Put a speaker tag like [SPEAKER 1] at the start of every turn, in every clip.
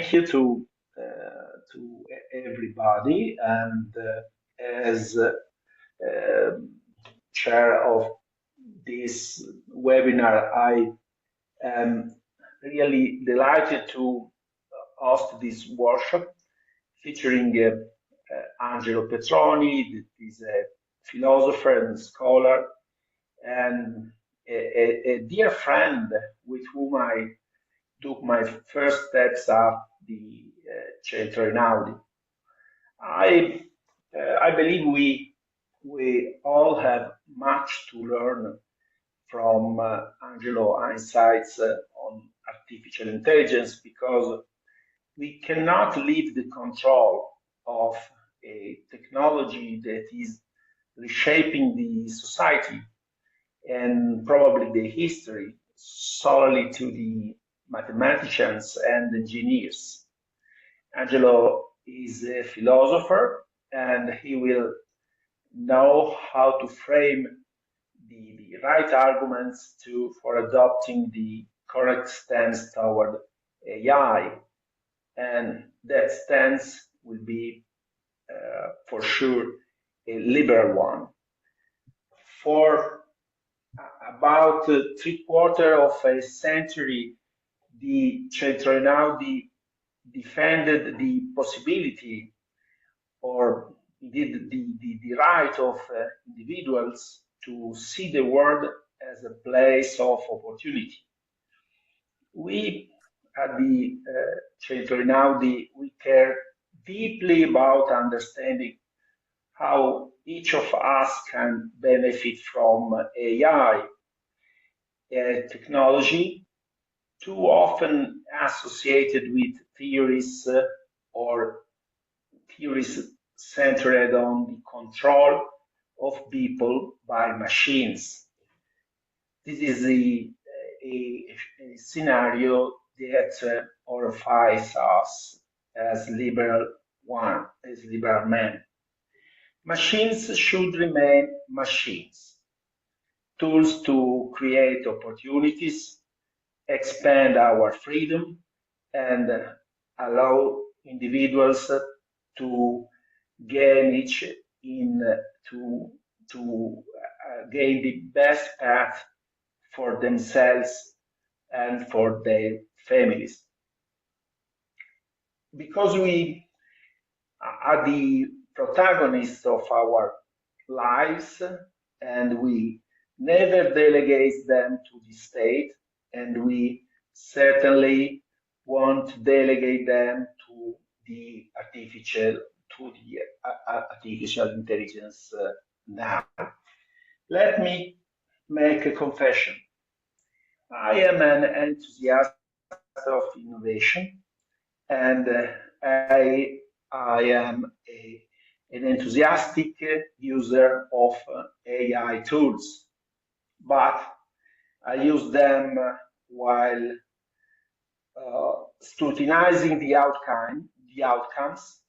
[SPEAKER 1] thank you to everybody. And as chair of this webinar, I am really delighted to host this workshop featuring Angelo Petroni, that is a philosopher and scholar, and a dear friend with whom I took my first steps up the Centro Einaudi. I I believe we all have much to learn from Angelo insights on artificial intelligence, because we cannot leave the control of a technology that is reshaping the society and probably the history solely to the mathematicians and engineers. Angelo is a philosopher, and he will know how to frame the right arguments for adopting the correct stance toward AI, and that stance will be for sure a liberal one. For about three-quarters of a century, the Centro Einaudi defended the possibility, or indeed the right of individuals to see the world as a place of opportunity. We at the Centro Einaudi, we care deeply about understanding how each of us can benefit from AI, a technology too often associated with theories or theories centered on the control of people by machines. This is a scenario that horrifies us as liberal men. Machines should remain machines, tools to create opportunities, expand our freedom, and allow individuals to gain each in to gain the best path for themselves and for their families. Because we are the protagonists of our lives, and we never delegate them to the state, and we certainly won't delegate them to the artificial intelligence now. Let me make a confession. I am an enthusiast of innovation, and I am an enthusiastic user of AI tools, but I use them while scrutinizing the outcomes,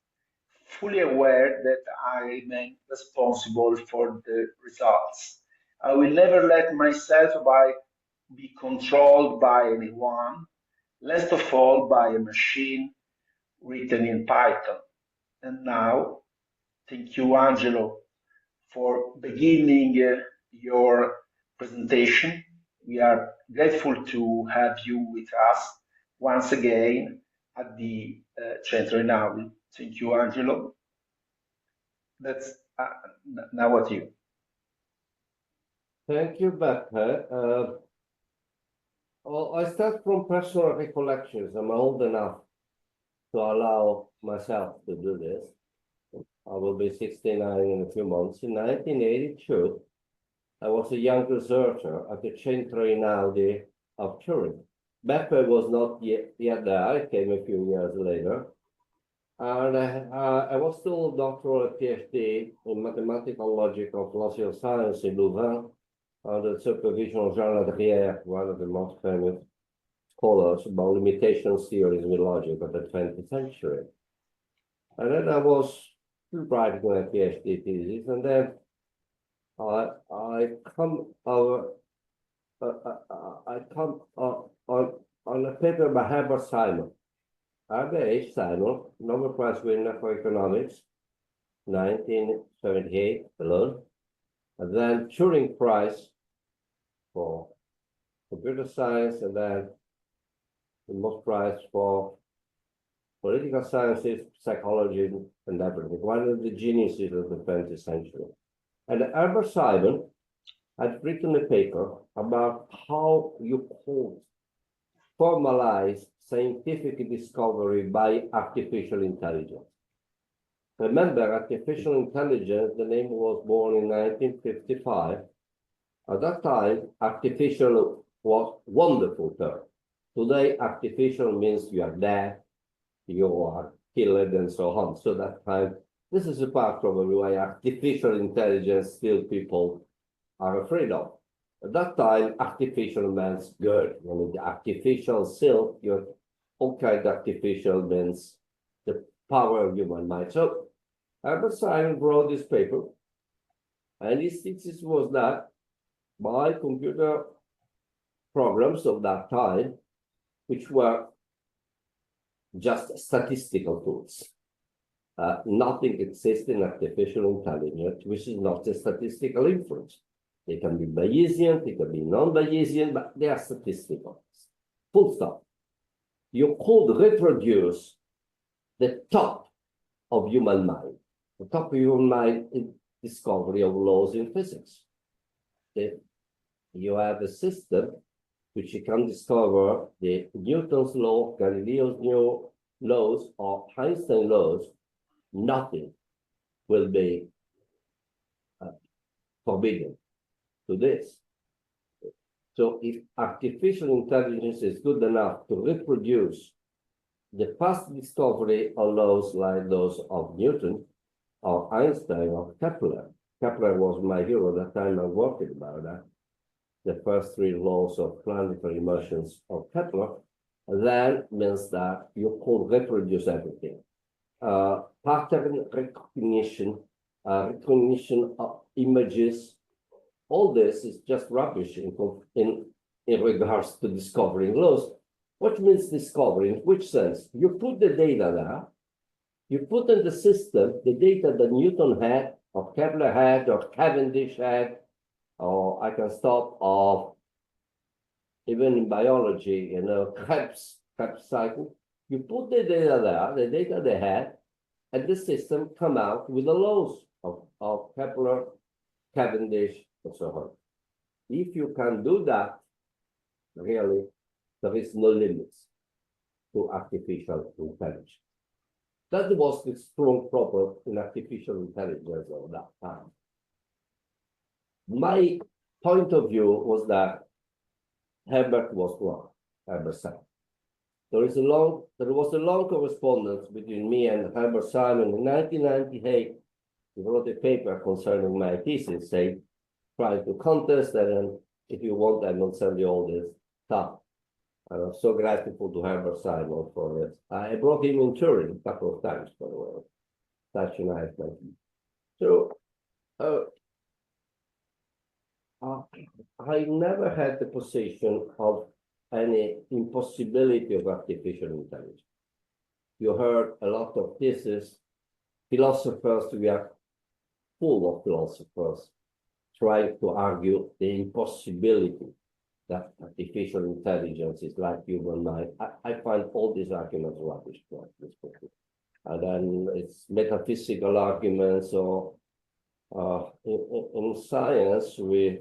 [SPEAKER 1] fully aware that I remain responsible for the results. I will never let myself be controlled by anyone, least of all by a machine written in Python. And now, thank you, Angelo, for beginning your presentation. We are grateful to have you with us once again at the Centro Einaudi. Thank you, Angelo. That's now at you.
[SPEAKER 2] Thank you, Beppe. Well, I start from personal recollections. I'm old enough to allow myself to do this. I will be 69 in a few months. In 1982, I was a young researcher at the Centro Einaudi of Turin. Beppe was not yet there. I came a few years later. And I was still a doctoral PhD in mathematical logic of philosophy science in Louvain, under the supervision of Jean Ladrière, one of the most famous scholars about limitations theories in logic of the 20th century. And then I was writing my PhD thesis, and then I come on a paper by Herbert Simon, Albert H. Simon, Nobel Prize winner for economics, 1978 alone. And then Turing Prize for computer science, and then the most prize for political sciences, psychology, and everything. One of the geniuses of the 20th century. And Albert Simon had written a paper about how you could formalize scientific discovery by artificial intelligence. Remember, artificial intelligence, the name was born in 1955. At that time, artificial was a wonderful term. Today, artificial means you are dead, you are killed, and so on. So that time, this is a part probably why artificial intelligence still people are afraid of. At that time, artificial means good. I mean, the artificial self, your all kind of artificial means the power of human mind. So Albert Simon wrote this paper, and his thesis was that by computer programs of that time, which were just statistical tools. Nothing exists in artificial intelligence, which is not a statistical inference. They can be Bayesian, they can be non-Bayesian, but they are statistical. Full stop. You could reproduce the top of human mind. The top of human mind is discovery of laws in physics. You have a system which you can discover the Newton's law, Galileo's new laws, or Einstein laws. Nothing will be forbidden to this. So if artificial intelligence is good enough to reproduce the past discovery of laws like those of Newton or Einstein or Kepler. Kepler was my hero at the time I worked about that. The first three laws of planetary motions of Kepler, that means that you could reproduce everything. Pattern recognition, recognition of images, all this is just rubbish in regards to discovering laws. What means discovery? In which sense? You put the data there, you put in the system the data that Newton had, or Kepler had, or Cavendish had, or I can stop of even in biology, Krebs cycle. You put the data there, the data they had, and the system come out with the laws of Kepler, Cavendish, and so on. If you can do that, really, there is no limits to artificial intelligence. That was the strong problem in artificial intelligence of that time. My point of view was that Herbert was wrong, Herbert Simon. There was a long correspondence between me and Herbert Simon in 1998. He wrote a paper concerning my thesis, saying, trying to contest, and if you want, I will send you all this stuff. And I'm so grateful to Herbert Simon for it. I brought him in Turin a couple of times, by the way. Such a nice man. So, I never had the position of any impossibility of artificial intelligence. You heard a lot of theses. Philosophers, we are full of philosophers trying to argue the impossibility that artificial intelligence is like human mind. I find all these arguments rubbish. And then it's metaphysical arguments, or in science, we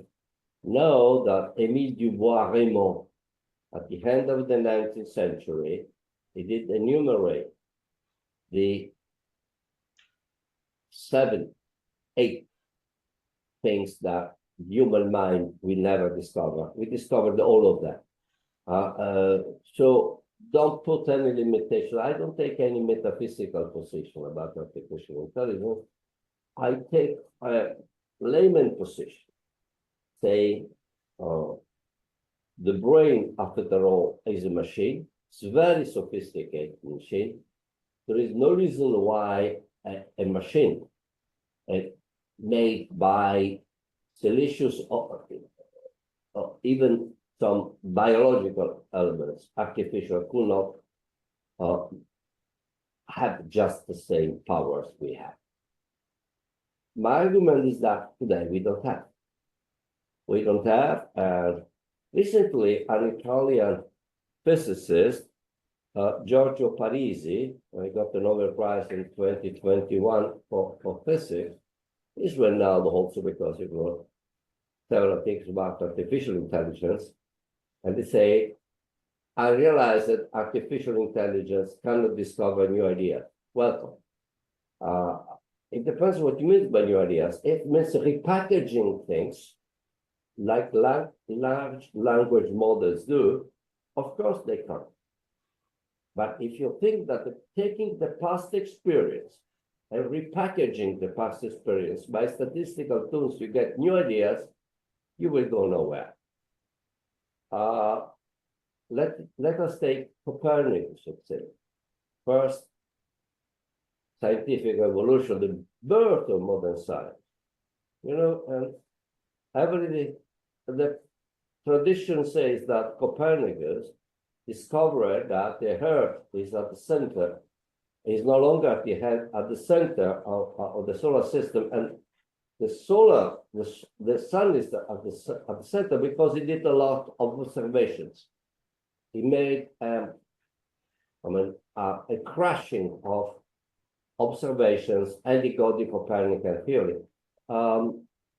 [SPEAKER 2] know that Émile Dubois-Reymond, at the end of the 19th century, he did enumerate the 7, 8 things that human mind will never discover. We discovered all of them. So don't put any limitation. I don't take any metaphysical position about artificial intelligence. I take a layman position, say, the brain, after all, is a machine. It's a very sophisticated machine. There is no reason why a machine made by silicious or even some biological elements, artificial, could not have just the same powers we have. My argument is that today we don't have. We don't have, and recently an Italian physicist, Giorgio Parisi, I got the Nobel Prize in 2021 for physics. He's renowned also because he wrote several things about artificial intelligence. And they say, I realize that artificial intelligence cannot discover new ideas. Welcome. It depends what you mean by new ideas. It means repackaging things like large language models do. Of course they can. But if you think that taking the past experience and repackaging the past experience by statistical tools, you get new ideas, you will go nowhere. Let us take Copernicus, let's say. First, scientific evolution, the birth of modern science. You know, and the tradition says that Copernicus discovered that the Earth is at the center, is no longer at the center of the solar system, and the sun is at the center because he did a lot of observations. He made a crashing of observations, and he got the Copernican theory.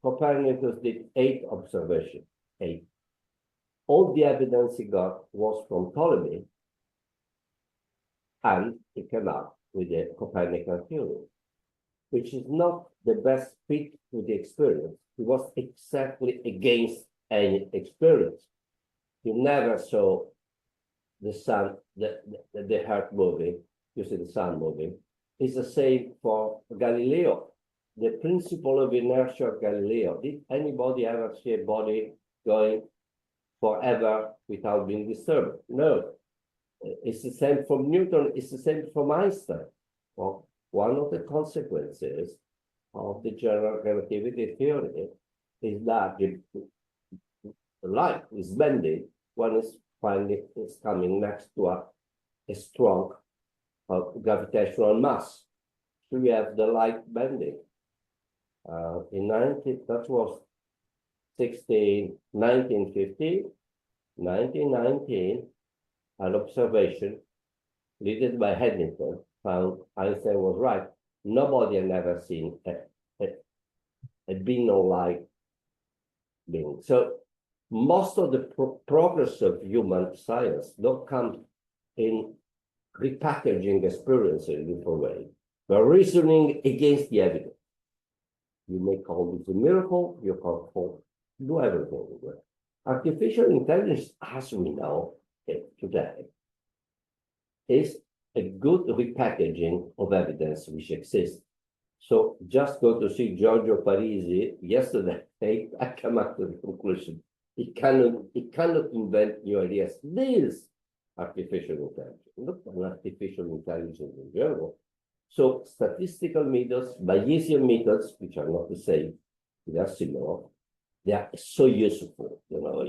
[SPEAKER 2] Copernicus did 8 observations, 8. All the evidence he got was from Ptolemy, and he came out with the Copernican theory, which is not the best fit with the experience. He was exactly against any experience. He never saw the sun, the Earth moving, you see the sun moving. It's the same for Galileo. The principle of inertia of Galileo. Did anybody ever see a body going forever without being disturbed? No. It's the same from Newton, it's the same from Einstein. Well, one of the consequences of the general relativity theory is that the light is bending when it's finally coming next to a strong gravitational mass. So we have the light bending. That was 1915, 1919, an observation led by Eddington found Einstein was right. Nobody had ever seen a being of light being. So most of the progress of human science don't come in repackaging experience in a different way, but reasoning against the evidence. You may call this a miracle, you can do everything with it. Artificial intelligence, as we know it today, is a good repackaging of evidence which exists. So just go to see Giorgio Parisi yesterday, I come up to the conclusion, it cannot invent new ideas. This artificial intelligence, not an artificial intelligence in general. So statistical methods, Bayesian methods, which are not the same, they are similar, they are so useful. You know,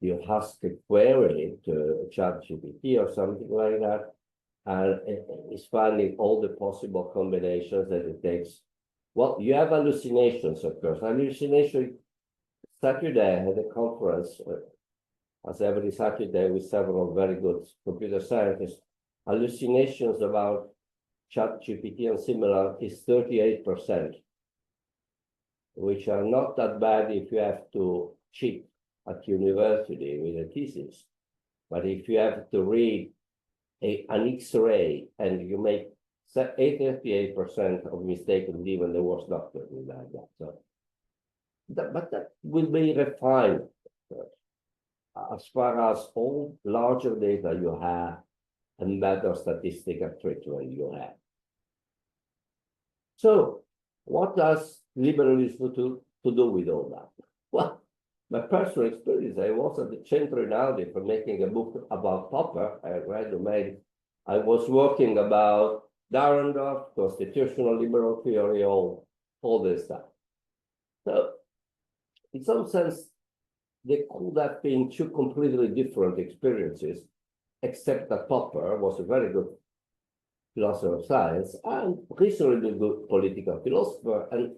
[SPEAKER 2] you ask a query to ChatGPT or something like that, and it's finding all the possible combinations that it takes. Well, you have hallucinations, of course. Hallucination. Saturday, I had a conference, as every Saturday, with several very good computer scientists. Hallucinations about ChatGPT and similar is 38%, which are not that bad if you have to cheat at university with a thesis. But if you have to read an X-ray and you make 88% of mistakes, even the worst doctor will like that. So, but that will be refined as far as all larger data you have and better statistical treatment you have. So what does liberalism to do with all that? Well, my personal experience, I was at the Centro Einaudi for making a book about Popper. I read the mail. I was working about Dahrendorf, constitutional liberal theory, all this stuff. So in some sense, they could have been two completely different experiences. except that Popper was a very good philosopher of science and reasonably good political philosopher, and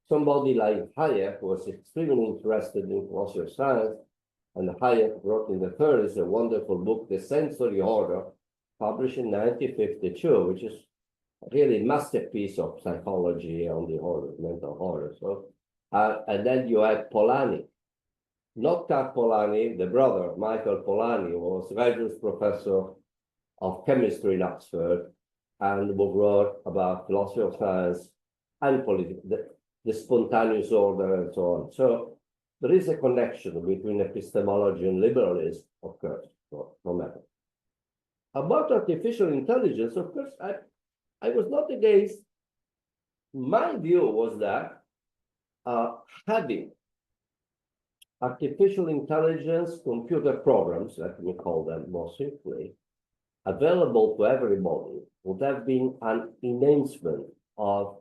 [SPEAKER 2] somebody like Hayek was extremely interested in philosophy of science, and Hayek wrote in the 30s a wonderful book, The Sensory Order, published in 1952, which is really a masterpiece of psychology on the order, mental order. So, and then you had Polanyi, not Karl Polanyi, the brother, Michael Polanyi, who was Regius Professor of Chemistry in Oxford, and who wrote about philosophy of science and politics, the spontaneous order, and so on. So there is a connection between epistemology and liberalism, of course, no matter. About artificial intelligence, of course, I was not against. My view was that having artificial intelligence computer programs, let me call them more simply, available to everybody would have been an enhancement of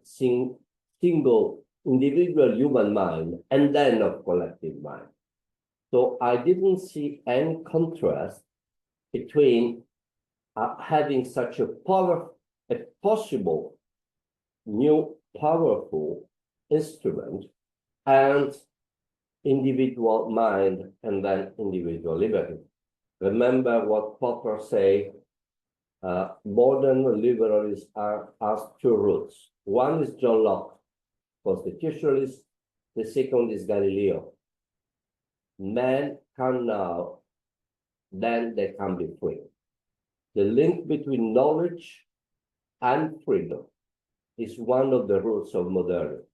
[SPEAKER 2] single individual human mind and then of collective mind. So I didn't see any contrast between having such a possible new powerful instrument and individual mind and then individual liberty. Remember what Popper say, modern liberalism has two roots. One is John Locke, constitutionalist. The second is Galileo. Men can now, then they can be free. The link between knowledge and freedom is one of the roots of modernity.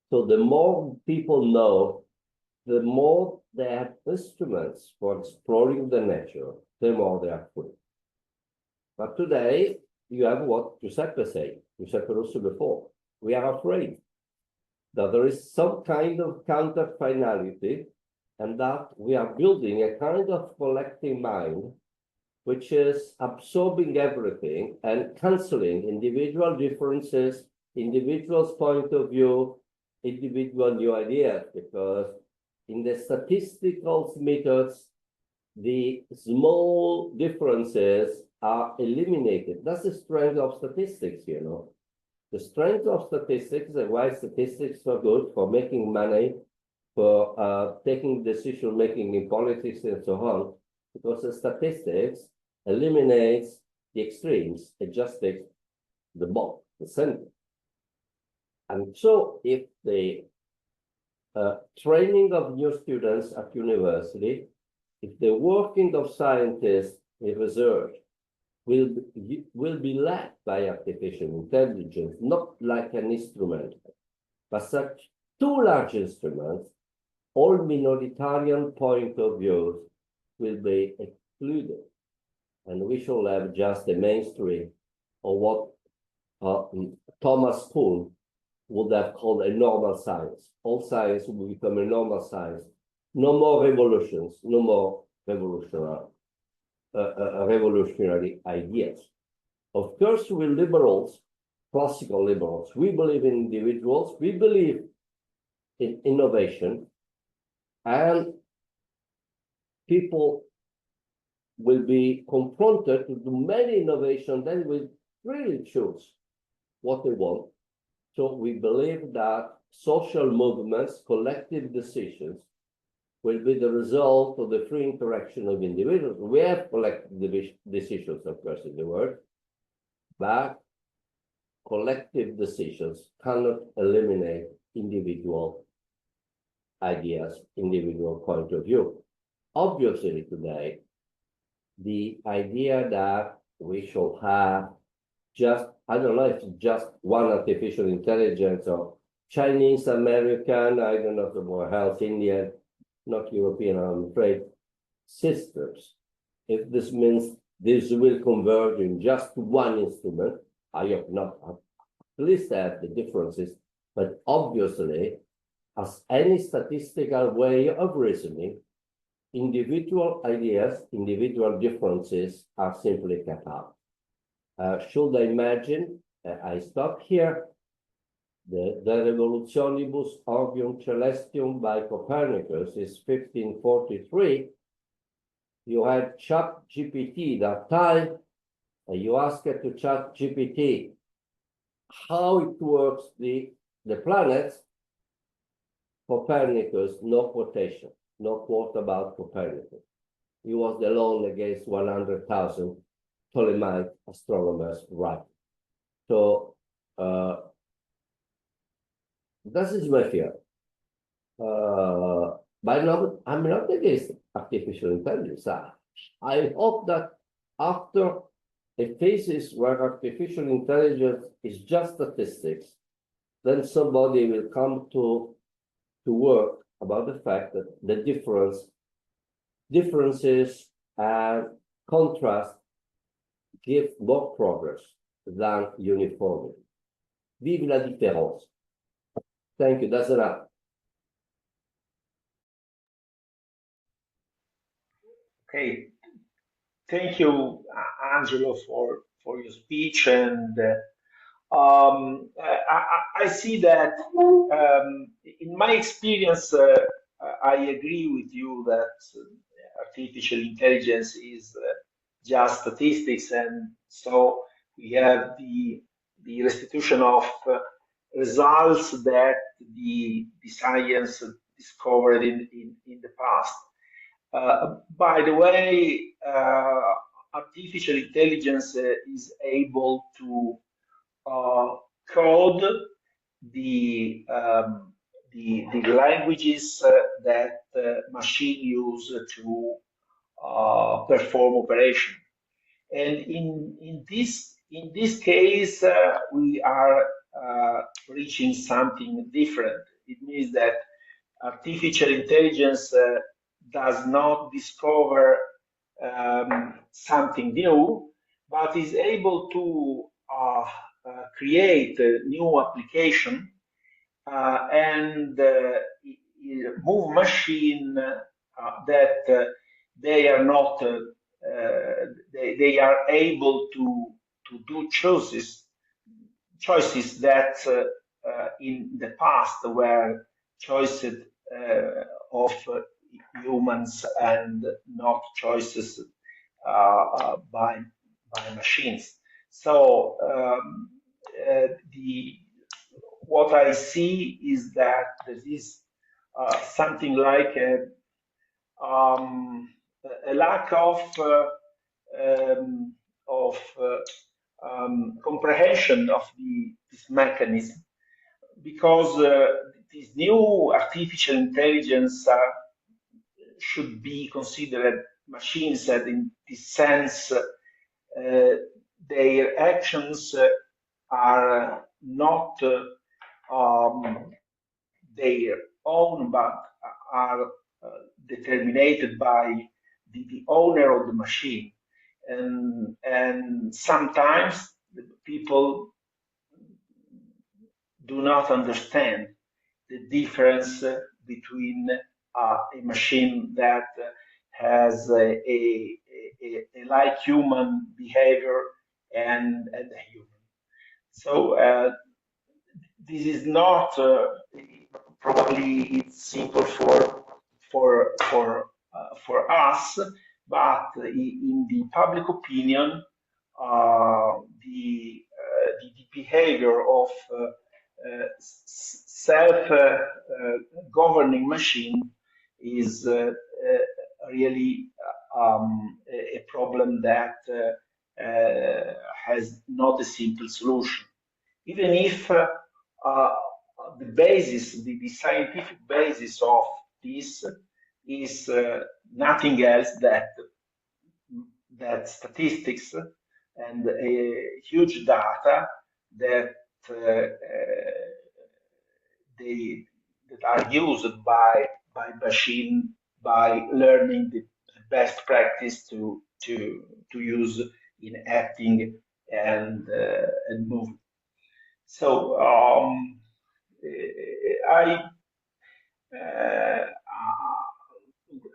[SPEAKER 2] So the more people know, the more they have instruments for exploring the nature, the more they are free. But today, you have what Giuseppe said, Giuseppe Russo before. We are afraid that there is some kind of counter-finality and that we are building a kind of collective mind which is absorbing everything and canceling individual differences, individual's point of view, individual new ideas, because in the statistical methods, the small differences are eliminated. That's the strength of statistics, you know. The strength of statistics and why statistics are good for making money, for taking decision-making in politics and so on, because the statistics eliminates the extremes, it just takes the bulk, the center. And so if the training of new students at university, if the working of scientists in research will be led by artificial intelligence, not like an instrument, but such two large instruments, all minoritarian point of views will be excluded. And we shall have just the mainstream of what Thomas Kuhn would have called a normal science. All science will become a normal science. No more revolutions, no more revolutionary ideas. Of course, we liberals, classical liberals, we believe in individuals, we believe in innovation, and people will be confronted to do many innovations, then will really choose what they want. So we believe that social movements, collective decisions, will be the result of the free interaction of individuals. We have collective decisions, of course, in the world, but collective decisions cannot eliminate individual ideas, individual point of view. Obviously, today, the idea that we shall have just, I don't know if it's just one artificial intelligence or Chinese, American, I don't know, somewhere else, Indian, not European, I'm afraid, systems. If this means this will converge in just one instrument, I have not at least have the differences, but obviously, as any statistical way of reasoning, individual ideas, individual differences are simply cut out. Should I imagine, I stop here, the Revolutionibus Orbium Celestium by Copernicus is 1543. You had Chat GPT that time, and you ask it to Chat GPT how it works the planets. Copernicus, no quotation, no quote about Copernicus. He was alone against 100,000 Ptolemaic astronomers, right? So this is my fear. But I'm not against artificial intelligence. I hope that after a thesis where artificial intelligence is just statistics, then somebody will come to work about the fact that the differences and contrast give more progress than uniformity. Vive la différence. Thank you. That's enough.
[SPEAKER 1] Okay, thank you, Angelo, for your speech. And I see that in my experience, I agree with you that artificial intelligence is just statistics, and so we have the restitution of results that the science discovered in the past. By the way, artificial intelligence is able to code the the languages that machine use to perform operation. And in this case, we are reaching something different. It means that artificial intelligence does not discover something new, but is able to create a new application and move machine that they are not they are able to do choices that in the past were choices of humans and not choices by machines. So the what I see is that there is something like um, a lack of comprehension of this mechanism because this new artificial intelligence should be considered machines that in this sense their actions are not their own but are determined by the owner of the machine and sometimes the people do not understand the difference between a machine that has like human behavior and a human. So this is not probably it's simple for us, but in the public opinion, the behavior of self-governing machine is really a problem that has not a simple solution. Even if uh, the basis, the scientific basis of this is nothing else that statistics and a huge data that they that are used by machine by learning the best practice to use in acting and moving. So I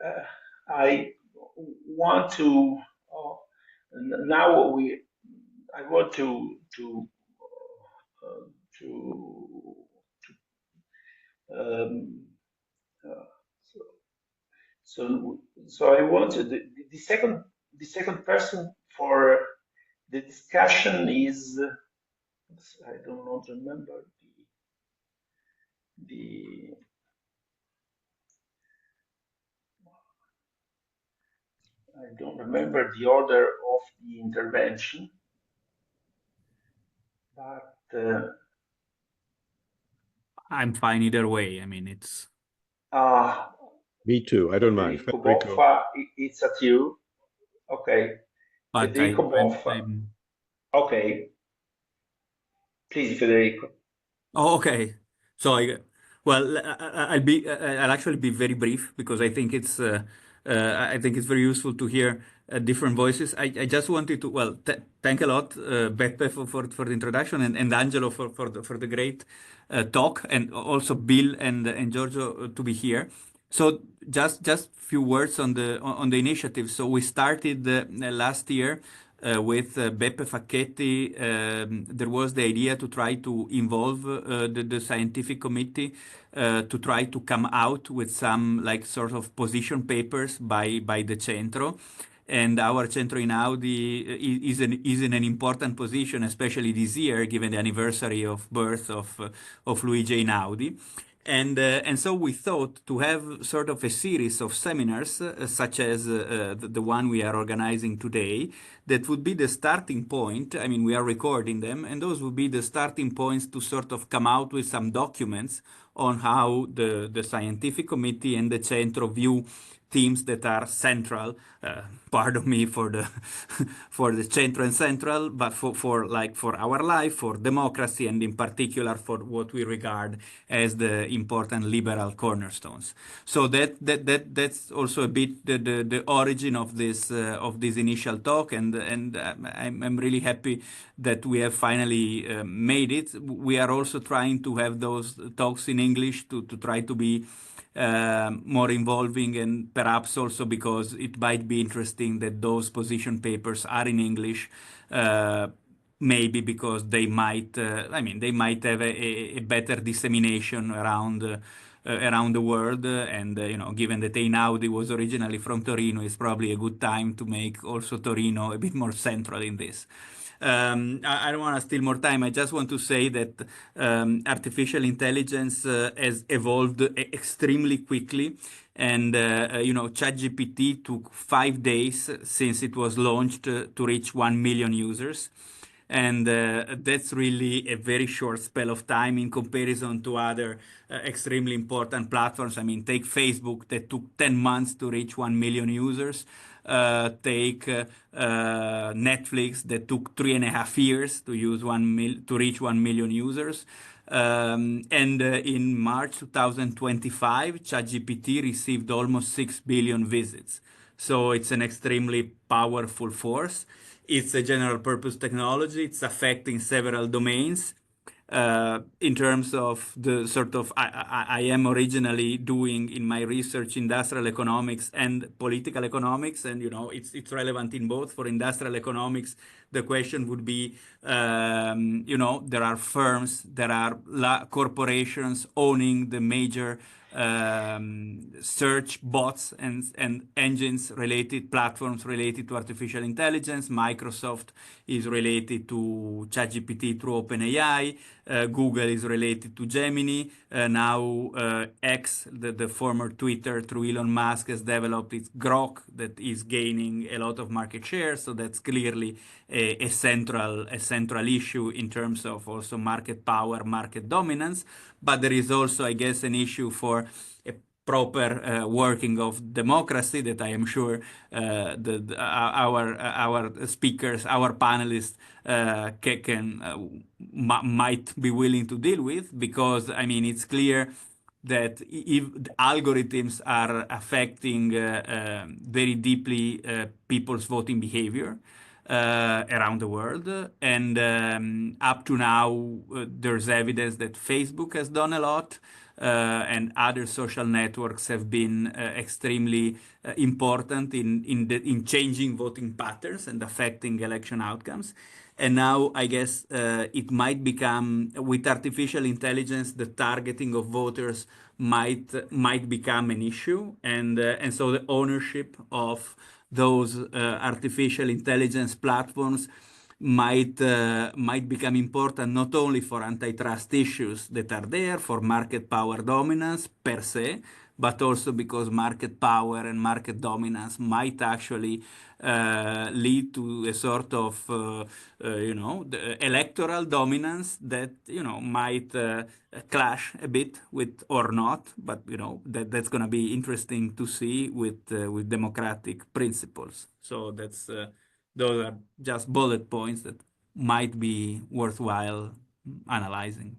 [SPEAKER 1] uh, I want to now we I want to um, uh, so so so I wanted the second person for the discussion is I don't know, remember the I don't remember the order of the intervention, but
[SPEAKER 3] I'm fine either way. I mean, it's
[SPEAKER 1] uh,
[SPEAKER 4] Me too. I don't mind.
[SPEAKER 1] Federico
[SPEAKER 4] Federico.
[SPEAKER 1] Boffa, it's at you. Okay,
[SPEAKER 3] but
[SPEAKER 1] Federico Boffa.
[SPEAKER 3] I'm
[SPEAKER 1] Okay, please, Federico.
[SPEAKER 3] Oh, okay. So well, I'll actually be very brief because I think it's very useful to hear different voices. I just wanted to, well, th thank a lot, Beppe for the introduction and Angelo for the great talk, and also Bill and Giorgio to be here. So just few words on the initiative. So we started last year with Beppe Facchetti. There was the idea to try to involve the scientific committee to try to come out with some like sort of position papers by the Centro. And our Centro Einaudi is in an important position, especially this year, given the anniversary of birth of Luigi Einaudi. And so we thought to have sort of a series of seminars, such as the one we are organizing today, that would be the starting point. I mean, we are recording them, and those would be the starting points to sort of come out with some documents on how the scientific committee and the Centro view themes that are central. Pardon me for the for the Centro and Central, but for our life, for democracy, and in particular for what we regard as the important liberal cornerstones. So that's also a bit the origin of this initial talk, and I'm really happy that we have finally made it. We are also trying to have those talks in English to try to be more involving, and perhaps also because it might be interesting that those position papers are in English, maybe because they might, I mean, they might have a better dissemination around the world. And, given that Einaudi was originally from Torino, it's probably a good time to make also Torino a bit more central in this. I don't want to steal more time. I just want to say that artificial intelligence has evolved extremely quickly. And, ChatGPT took 5 days since it was launched to reach 1 million users. And that's really a very short spell of time in comparison to other extremely important platforms. I mean, take Facebook that took 10 months to reach 1 million users. Take Netflix that took 3.5 years to reach 1 million users. And in March 2025, ChatGPT received almost 6 billion visits. So it's an extremely powerful force. It's a general purpose technology. It's affecting several domains. In terms of the sort of, I am originally doing in my research industrial economics and political economics, and it's relevant in both. For industrial economics, the question would be, there are firms, there are corporations owning the major search bots and engines related platforms related to artificial intelligence. Microsoft is related to ChatGPT through OpenAI. Google is related to Gemini. Now X, the former Twitter through Elon Musk, has developed its Grok that is gaining a lot of market share. So that's clearly a central issue in terms of also market power, market dominance. But there is also, I guess, an issue for a proper working of democracy that I am sure our speakers, our panelists might be willing to deal with, because I mean it's clear that if the algorithms are affecting very deeply people's voting behavior around the world. And up to now, there's evidence that Facebook has done a lot, and other social networks have been extremely important in changing voting patterns and affecting election outcomes. And now, I guess it might become, with artificial intelligence, the targeting of voters might become an issue, and so the ownership of those artificial intelligence platforms might become important not only for antitrust issues that are there for market power dominance per se, but also because market power and market dominance might actually lead to a sort of the electoral dominance that might clash a bit with or not, but that's going to be interesting to see with democratic principles. So that's those are just bullet points that might be worthwhile analyzing.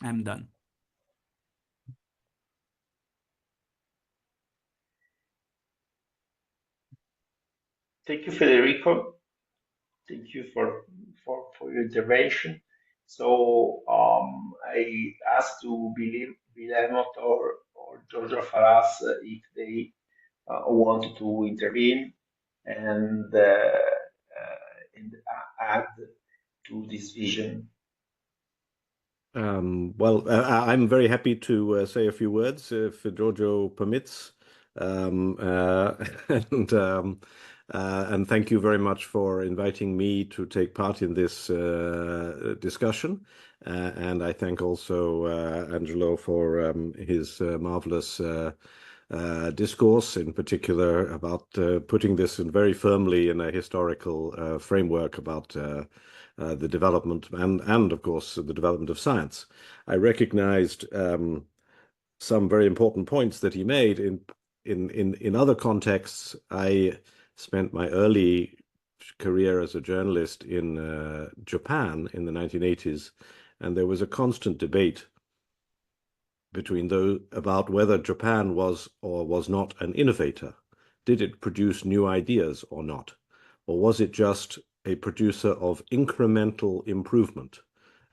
[SPEAKER 3] I'm done.
[SPEAKER 1] Thank you, Federico. Thank you for your intervention. So I asked to Guillermo or Giorgio Faras if they want to intervene and add to this vision.
[SPEAKER 4] Well, I'm very happy to say a few words if Giorgio permits. Um, uh, and, um, and thank you very much for inviting me to take part in this discussion. And I thank also Angelo for his marvelous discourse, in particular about putting this in very firmly in a historical framework about the development and of course the development of science. I recognized some very important points that he made in other contexts. I spent my early career as a journalist in Japan in the 1980s, and there was a constant debate between those about whether Japan was or was not an innovator. Did it produce new ideas or not? Or was it just a producer of incremental improvement,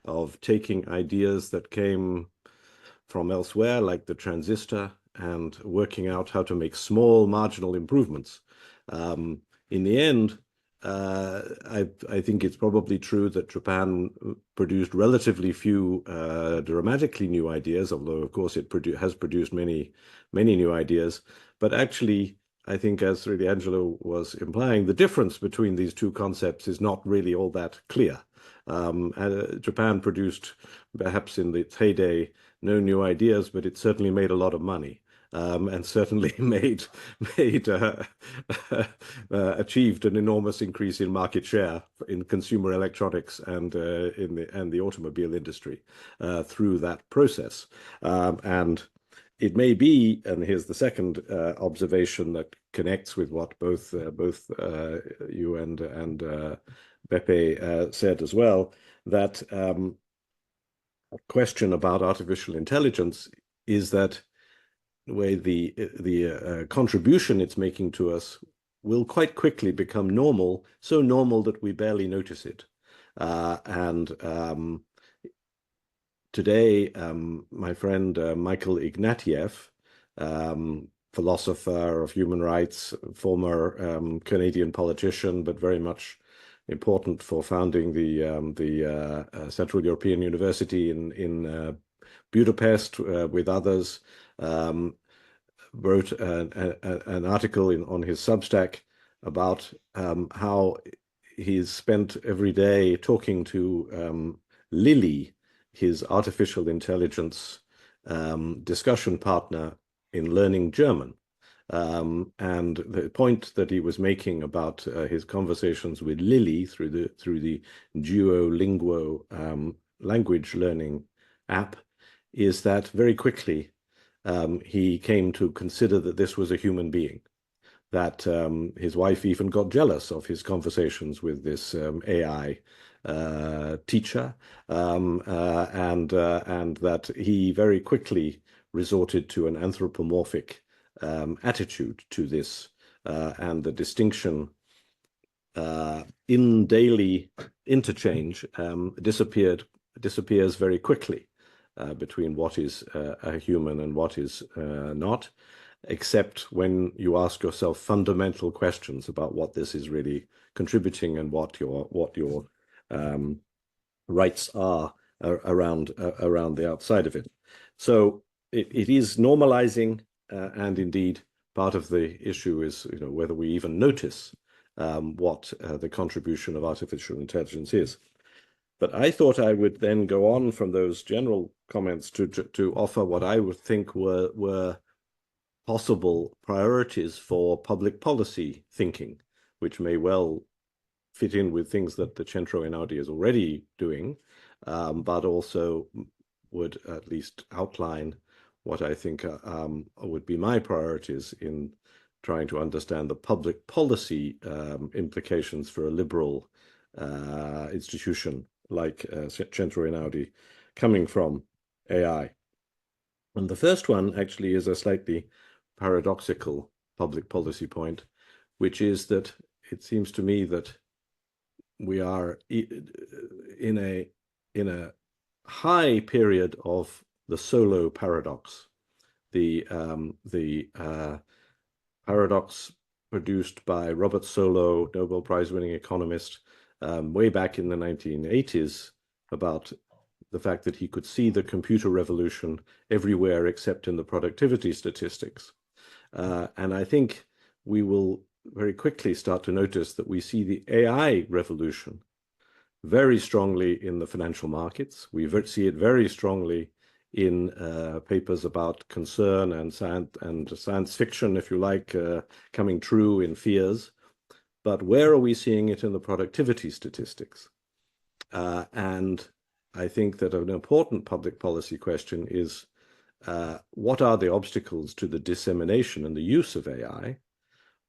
[SPEAKER 4] of taking ideas that came from elsewhere, like the transistor, and working out how to make small marginal improvements? In the end, I think it's probably true that Japan produced relatively few dramatically new ideas, although of course it has produced many new ideas. But actually, I think, as really Angelo was implying, the difference between these two concepts is not really all that clear. Japan produced, perhaps in its heyday, no new ideas, but it certainly made a lot of money. And certainly achieved an enormous increase in market share in consumer electronics and in the automobile industry through that process. And it may be, and here's the second observation that connects with what both you and Beppe said as well, that a question about artificial intelligence is that way the contribution it's making to us will quite quickly become normal, so normal that we barely notice it. Today, my friend Michael Ignatieff, philosopher of human rights, former Canadian politician, but very much important for founding the Central European University in Budapest with others, wrote an article on his Substack about how he's spent every day talking to Lily, his artificial intelligence discussion partner in learning German. And the point that he was making about his conversations with Lily through the Duolingo language learning app is that very quickly he came to consider that this was a human being, that his wife even got jealous of his conversations with this AI teacher, and that he very quickly resorted to an anthropomorphic attitude to this, and the distinction in daily interchange disappears very quickly between what is a human and what is not, except when you ask yourself fundamental questions about what this is really contributing and what your rights are around the outside of it. So it is normalizing and indeed part of the issue is, whether we even notice what the contribution of artificial intelligence is. But I thought I would then go on from those general comments to offer what I would think were possible priorities for public policy thinking, which may well fit in with things that the Centro Einaudi is already doing, but also would at least outline what I think would be my priorities in trying to understand the public policy implications for a liberal institution like Centro Einaudi coming from AI. And the first one actually is a slightly paradoxical public policy point, which is that it seems to me that we are in a high period of the Solow paradox, the paradox produced by Robert Solow, Nobel Prize-winning economist, way back in the 1980s, about the fact that he could see the computer revolution everywhere except in the productivity statistics. And I think we will very quickly start to notice that we see the AI revolution very strongly in the financial markets. We see it very strongly in papers about concern and science fiction, if you like, coming true in fears. But where are we seeing it in the productivity statistics? And I think that an important public policy question is, what are the obstacles to the dissemination and the use of AI?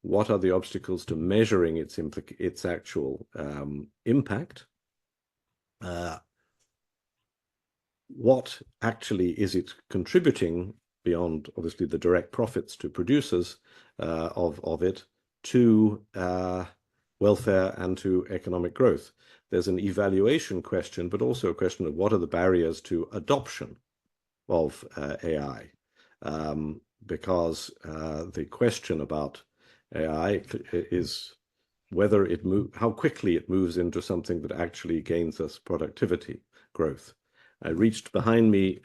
[SPEAKER 4] What are the obstacles to measuring its actual impact? What actually is it contributing beyond, obviously, the direct profits to producers of it to welfare and to economic growth? There's an evaluation question, but also a question of what are the barriers to adoption of AI? Because the question about AI is whether how quickly it moves into something that actually gains us productivity growth. I reached behind me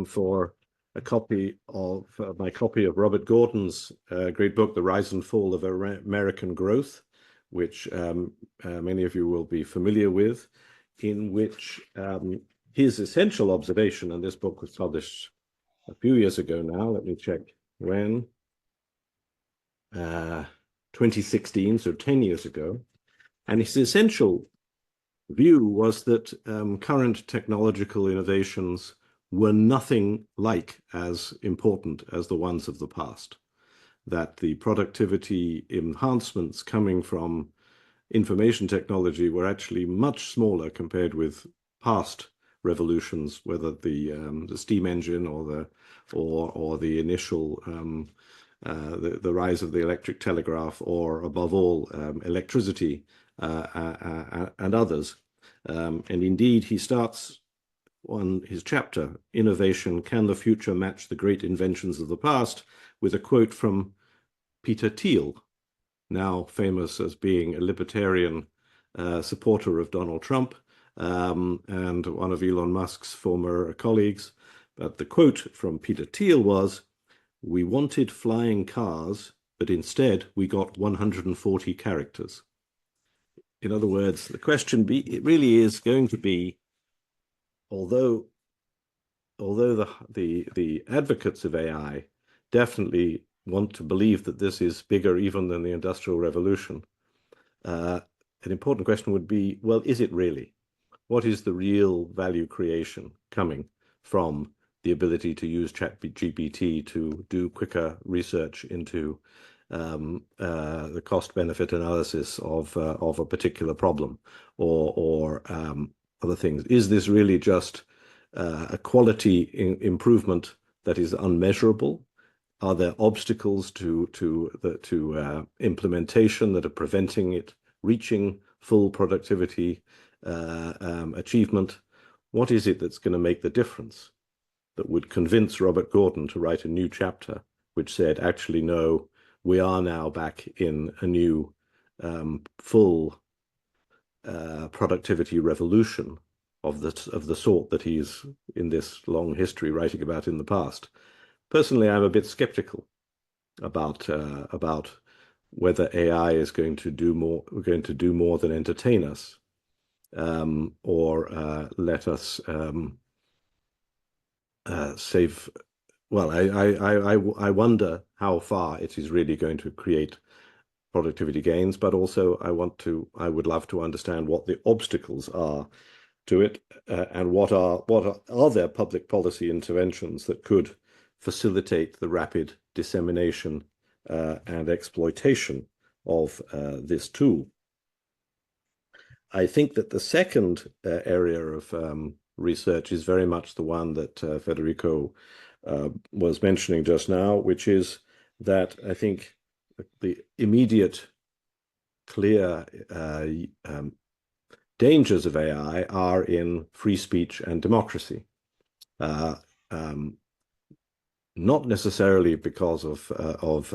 [SPEAKER 4] for a copy of my copy of Robert Gordon's great book, The Rise and Fall of American Growth, which many of you will be familiar with, in which his essential observation, and this book was published a few years ago now, let me check when, 2016, so 10 years ago, and his essential view was that current technological innovations were nothing like as important as the ones of the past, that the productivity enhancements coming from information technology were actually much smaller compared with past revolutions, whether the steam engine or the initial the rise of the electric telegraph, or above all electricity and others. And indeed, he starts on his chapter, Innovation, Can the Future Match the Great Inventions of the Past?, with a quote from Peter Thiel, now famous as being a libertarian supporter of Donald Trump and one of Elon Musk's former colleagues. But the quote from Peter Thiel was, "We wanted flying cars, but instead we got 140 characters." In other words, the question it really is going to be, although the advocates of AI definitely want to believe that this is bigger even than the Industrial Revolution, an important question would be, well, is it really? What is the real value creation coming from the ability to use ChatGPT to do quicker research into the cost-benefit analysis of a particular problem, or other things? Is this really just a quality improvement that is unmeasurable? Are there obstacles to implementation that are preventing it reaching full productivity achievement? What is it that's going to make the difference that would convince Robert Gordon to write a new chapter which said, actually, no, we are now back in a new full productivity revolution of the sort that he's, in this long history, writing about in the past? Personally, I'm a bit skeptical. about whether AI is going to do more than entertain us, or let us save. Well, I wonder how far it is really going to create productivity gains, but also I would love to understand what the obstacles are to it, and what are there public policy interventions that could facilitate the rapid dissemination and exploitation of this tool. I think that the second area of research is very much the one that Federico was mentioning just now, which is that I think the immediate clear dangers of AI are in free speech and democracy. Not necessarily because of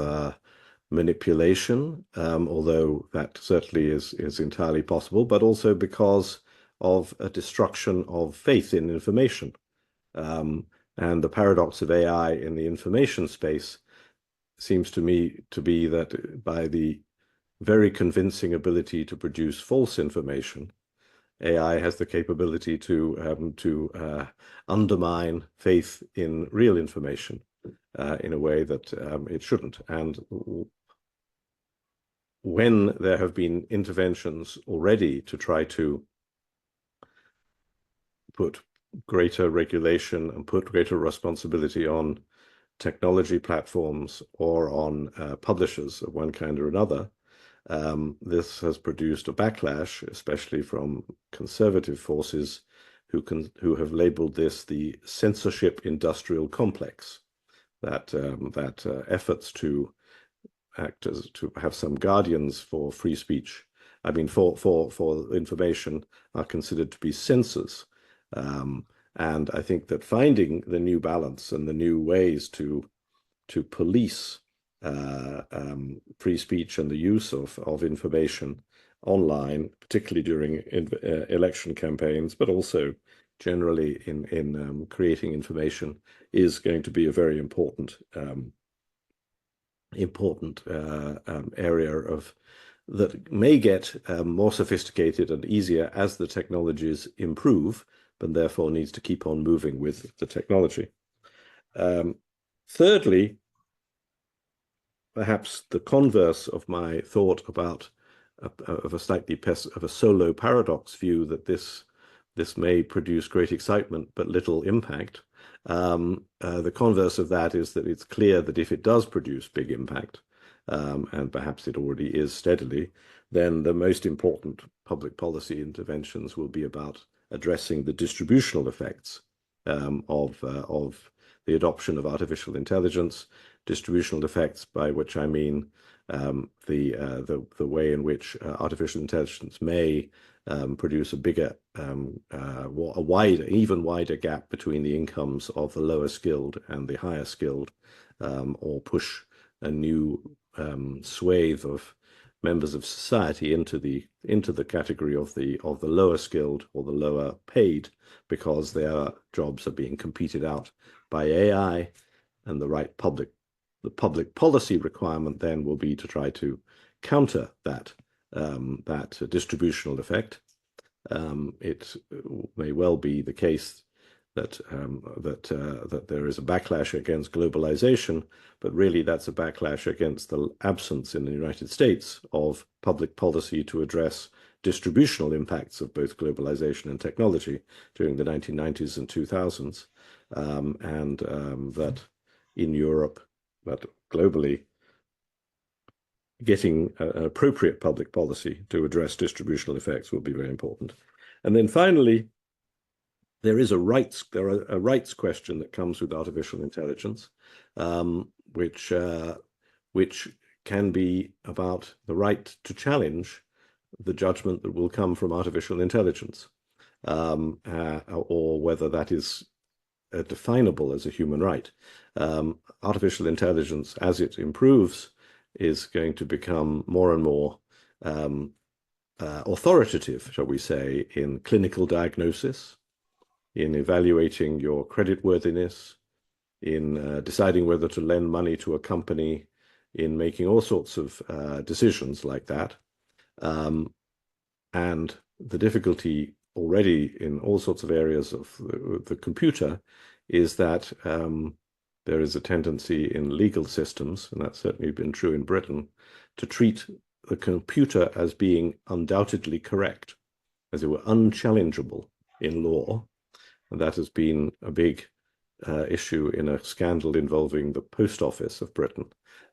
[SPEAKER 4] manipulation, although that certainly is entirely possible, but also because of a destruction of faith in information. And the paradox of AI in the information space seems to me to be that by the very convincing ability to produce false information, AI has the capability to undermine faith in real information in a way that it shouldn't. And when there have been interventions already to try to put greater regulation and put greater responsibility on technology platforms or on publishers of one kind or another, this has produced a backlash, especially from conservative forces who have labeled this the censorship industrial complex, that efforts to have some guardians for free speech, I mean for information, are considered to be censors. And I think that finding the new balance and the new ways to police free speech and the use of information online, particularly during election campaigns, but also generally in creating information, is going to be a very important area that may get more sophisticated and easier as the technologies improve, but therefore needs to keep on moving with the technology. Thirdly, perhaps the converse of my thought about of a solo paradox view that this may produce great excitement but little impact. The converse of that is that it's clear that if it does produce big impact, and perhaps it already is steadily, then the most important public policy interventions will be about addressing the distributional effects of the adoption of artificial intelligence. Distributional effects, by which I mean the way in which artificial intelligence may produce a bigger, even wider gap between the incomes of the lower skilled and the higher skilled, or push a new swathe of members of society into the category of the lower skilled or the lower paid, because their jobs are being competed out by AI, and the public policy requirement then will be to try to counter that distributional effect. It may well be the case that there is a backlash against globalization, but really that's a backlash against the absence in the United States of public policy to address distributional impacts of both globalization and technology during the 1990s and 2000s, and that in Europe, but globally, getting an appropriate public policy to address distributional effects will be very important. And then finally, there is a rights question that comes with artificial intelligence, which can be about the right to challenge the judgment that will come from artificial intelligence, or whether that is definable as a human right. Artificial intelligence, as it improves, is going to become more and more authoritative, shall we say, in clinical diagnosis, in evaluating your creditworthiness, in deciding whether to lend money to a company in making all sorts of decisions like that. And the difficulty already in all sorts of areas of the computer is that there is a tendency in legal systems, and that's certainly been true in Britain, to treat the computer as being undoubtedly correct, as it were unchallengeable in law. And that has been a big issue in a scandal involving the Post Office of Britain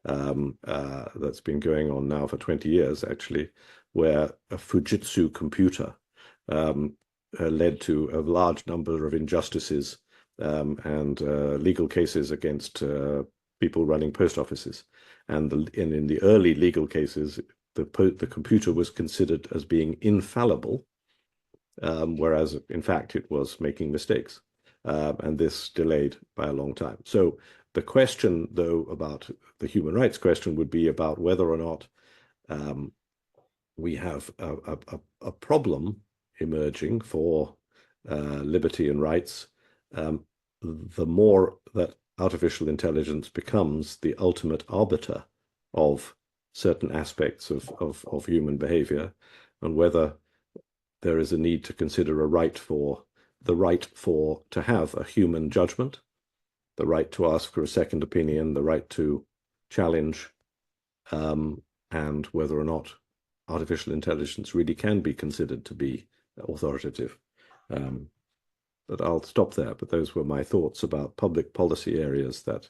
[SPEAKER 4] that's been going on now for 20 years, actually, where a Fujitsu computer led to a large number of injustices and legal cases against people running post offices. And in the early legal cases, the computer was considered as being infallible, whereas in fact it was making mistakes. And this delayed by a long time. So the question, though, about the human rights question would be about whether or not we have a problem emerging for liberty and rights, the more that artificial intelligence becomes the ultimate arbiter of certain aspects of human behavior, and whether there is a need to consider the right to have a human judgment, the right to ask for a second opinion, the right to challenge, and whether or not artificial intelligence really can be considered to be authoritative. But I'll stop there. But those were my thoughts about public policy areas that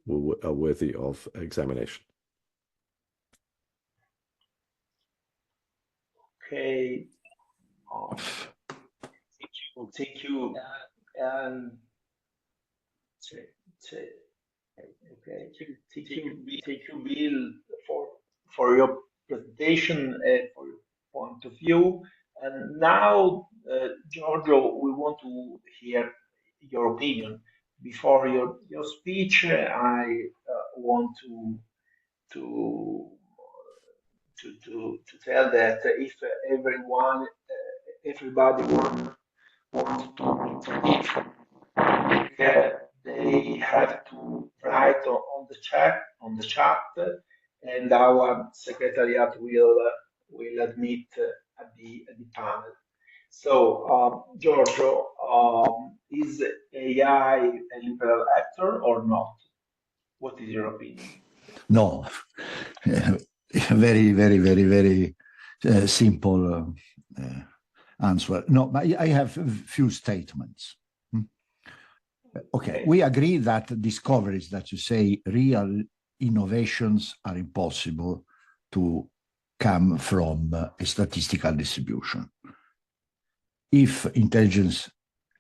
[SPEAKER 4] are worthy of examination.
[SPEAKER 1] Okay. Thank you. Okay. Thank you, Bill, for your presentation and for your point of view. And now, Giorgio, we want to hear your opinion. Before your speech, I want to tell that if everybody wants to leave, they have to write on the chat, and our secretariat will admit at the panel. So, Giorgio, is AI a liberal actor or not? What is your opinion?
[SPEAKER 5] No, very, very, very, very simple answer. No, but I have a few statements. Okay, we agree that discoveries that you say real innovations are impossible to come from a statistical distribution. If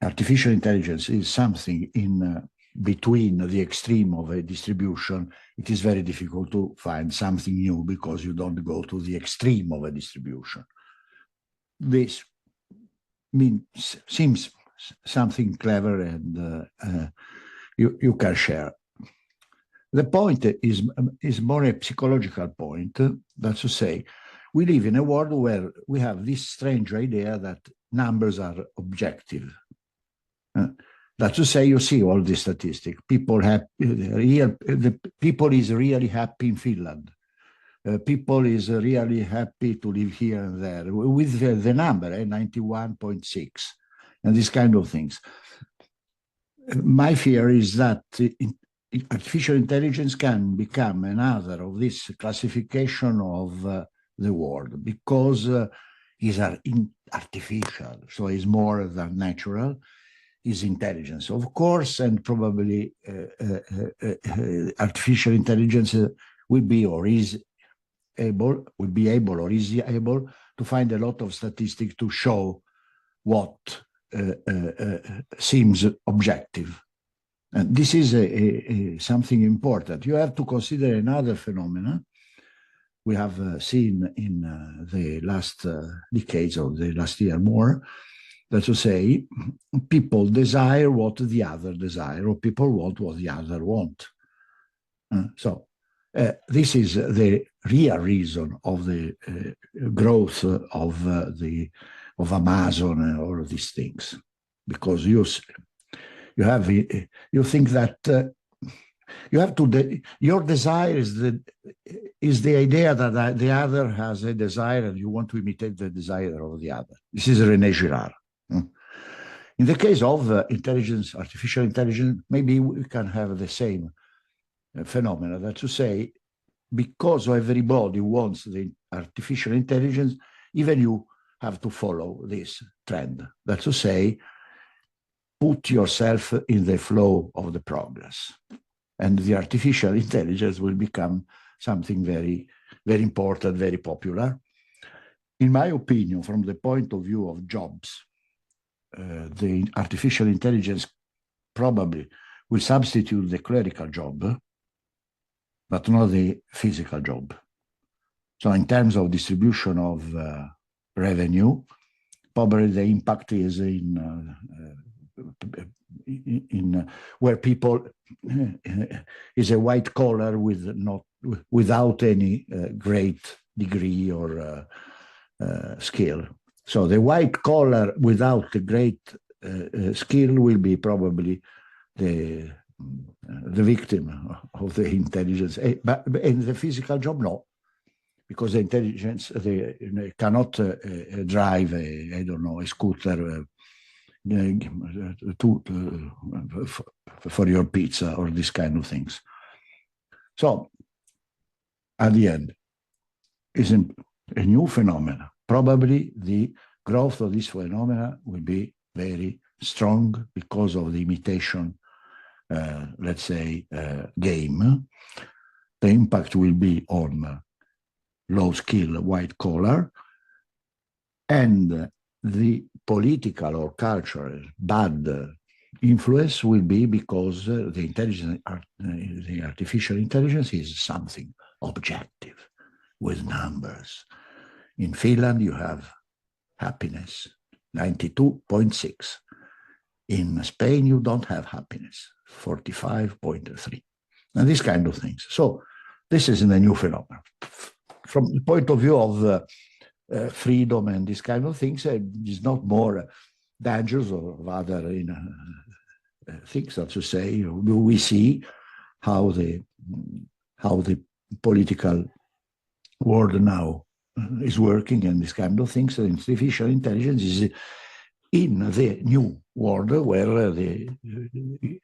[SPEAKER 5] artificial intelligence is something in between the extreme of a distribution, it is very difficult to find something new because you don't go to the extreme of a distribution. This seems something clever and you can share. The point is more a psychological point. That's to say, we live in a world where we have this strange idea that numbers are objective. That's to say, you see all the statistics. People is really happy in Finland. People is really happy to live here and there with the number 91.6 and these kind of things. My fear is that artificial intelligence can become another of this classification of the world because it's artificial, so it's more than natural. Is intelligence, of course, and probably artificial intelligence will be able to find a lot of statistics to show what seems objective. And this is something important. You have to consider another phenomenon we have seen in the last decades or the last year more. That's to say, people desire what the other desire, or people want what the other want. So this is the real reason of the growth of Amazon and all of these things, because you think that you have to, your desire is the idea that the other has a desire and you want to imitate the desire of the other. This is René Girard. In the case of intelligence, artificial intelligence, maybe we can have the same phenomena, that to say, because everybody wants the artificial intelligence, even you have to follow this trend. That to say, put yourself in the flow of the progress. And the artificial intelligence will become something very, very important, very popular. In my opinion, from the point of view of jobs, the artificial intelligence probably will substitute the clerical job, but not the physical job. So in terms of distribution of revenue, probably the impact is in where people is a white collar without any great degree or skill. So the white collar without the great skill will be probably the victim of the intelligence. But in the physical job, no, because the intelligence they cannot drive I don't know, a scooter for your pizza or these kind of things. So at the end, is a new phenomena. Probably the growth of this phenomena will be very strong because of the imitation, let's say, game. The impact will be on low skill, white collar, and the political or cultural bad influence will be because the artificial intelligence is something objective with numbers. In Finland, you have happiness, 92.6. In Spain, you don't have happiness, 45.3. And these kind of things. So this is a new phenomenon. From the point of view of freedom and these kind of things, is not more dangerous or rather things that to say. We see how the political world now is working and this kind of things. And artificial intelligence is in the new world where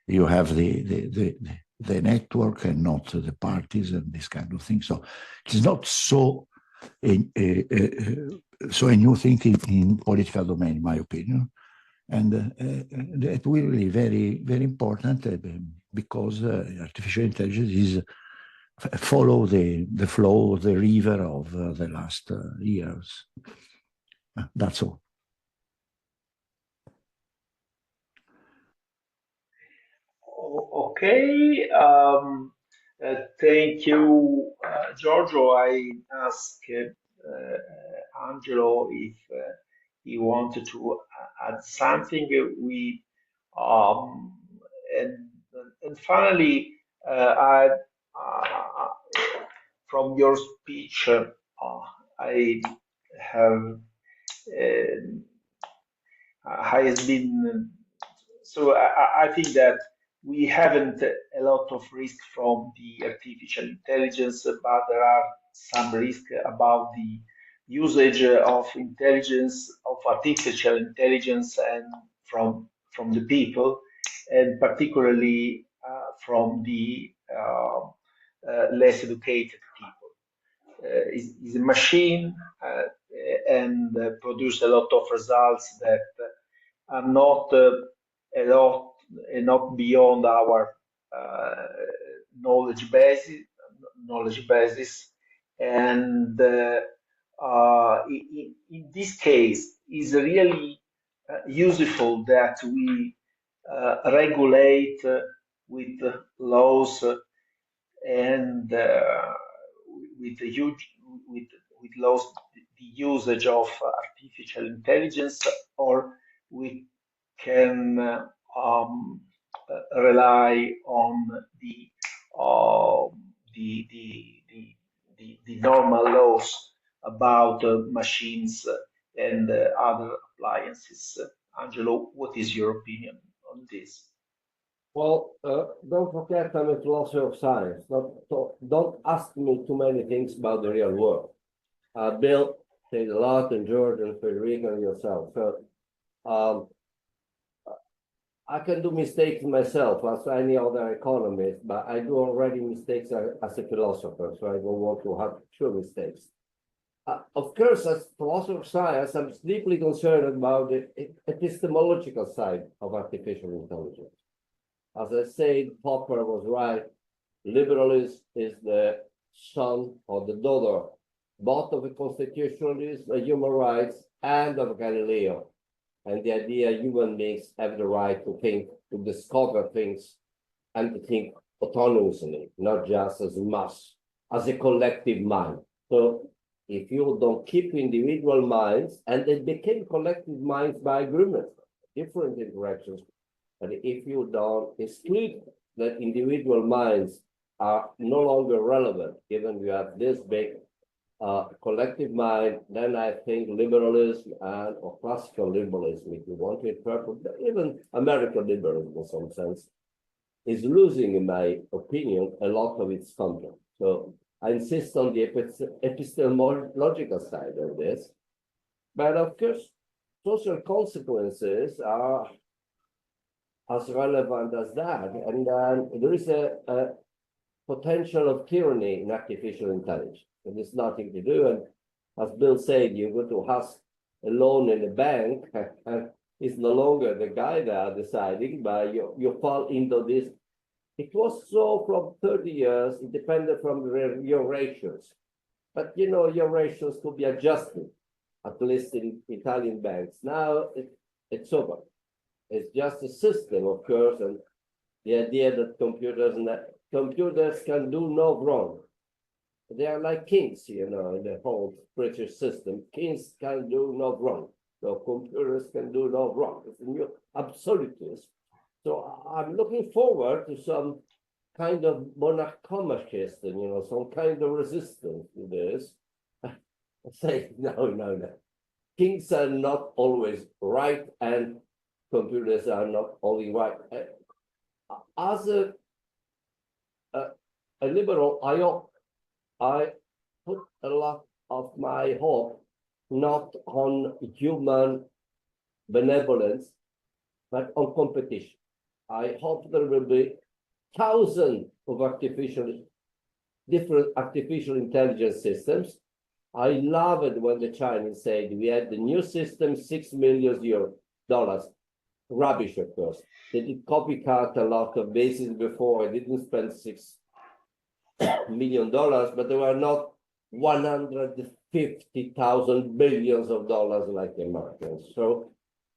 [SPEAKER 5] you have the network and not the parties and this kind of thing. So it's not so a new thing in political domain, in my opinion. And it will be very, very important because artificial intelligence is follow the flow of the river of the last years. That's all.
[SPEAKER 1] Okay. Thank you, Giorgio. I asked Angelo if he wanted to add something. Um, and, and finally, from your speech, I have has been so I think that we haven't a lot of risk from the artificial intelligence, but there are some risk about the usage of intelligence, of artificial intelligence, and from the people, and particularly from the less educated people. Is a machine and produce a lot of results that are not a lot not beyond our uh, knowledge basis and in this case is really useful that we regulate with laws and with the huge with with laws the usage of artificial intelligence, or we can rely on uh, the, the, the, the normal laws about machines and other appliances. Angelo, what is your opinion on this?
[SPEAKER 2] Well, don't forget I'm a philosopher of science. Don't ask me too many things about the real world. Bill said a lot, and George and Federico and yourself. So um, I can do mistakes myself as any other economist, but I do already mistakes as a philosopher, so I don't want to have true mistakes. Of course, as philosopher of science, I'm deeply concerned about the epistemological side of artificial intelligence. As I said, Popper was right. Liberalism is the son or the daughter, both of the constitutionalism, human rights, and of Galileo. And the idea human beings have the right to think, to discover things, and to think autonomously, not just as mass, as a collective mind. So if you don't keep individual minds, and they became collective minds by agreement, different interactions, but if you don't exclude that individual minds are no longer relevant, given you have this big collective mind, then I think liberalism or classical liberalism, if you want to interpret, even American liberalism in some sense, is losing, in my opinion, a lot of its content. So I insist on the epistemological side of this. But of course, social consequences are as relevant as that. And there is a potential of tyranny in artificial intelligence. And there's nothing to do. And as Bill said, you go to ask a loan in a bank, and it's no longer the guy there deciding, but you fall into this. It was so from 30 years, it depended from your ratios. But you know, your ratios could be adjusted, at least in Italian banks. Now it's over. It's just a system, of course, and the idea that computers can do no wrong. They are like kings, you know, in the whole British system. Kings can do no wrong. So computers can do no wrong. It's a new absolutism. So I'm looking forward to some kind of monarchist, you know, some kind of resistance to this. I say, no. Kings are not always right, and computers are not only right. As a liberal, I put a lot of my hope not on human benevolence, but on competition. I hope there will be thousands of different artificial intelligence systems. I love it when the Chinese said we had the new system, $6 million. Rubbish, of course. They did copycat a lot of bases before. I didn't spend $6 million, but there were not 150,000 billions of dollars like the Americans. So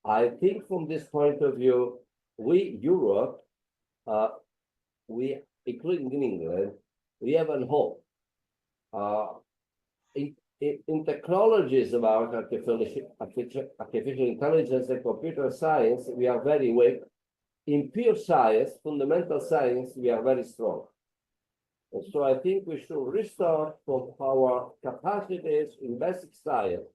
[SPEAKER 2] I think from this point of view, we, Europe, including in England, we have a hope. In technologies about artificial intelligence and computer science, we are very weak. In pure science, fundamental science, we are very strong. And so I think we should restart from our capacities in basic science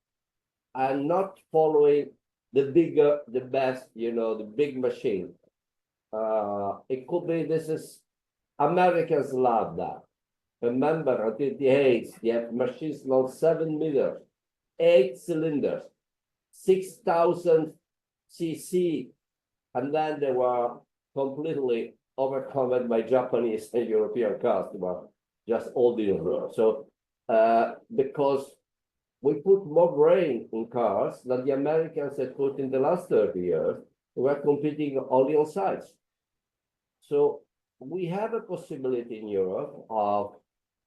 [SPEAKER 2] and not following the bigger, the best, you know, the big machine. It could be Americans love that. Remember, until the 80s, they have machines long 7 meters, 8 cylinders, 6,000 cc, and then they were completely overcome by Japanese and European cars. They were just all the other. So, because we put more brain in cars than the Americans had put in the last 30 years, we were competing only on size. So we have a possibility in Europe of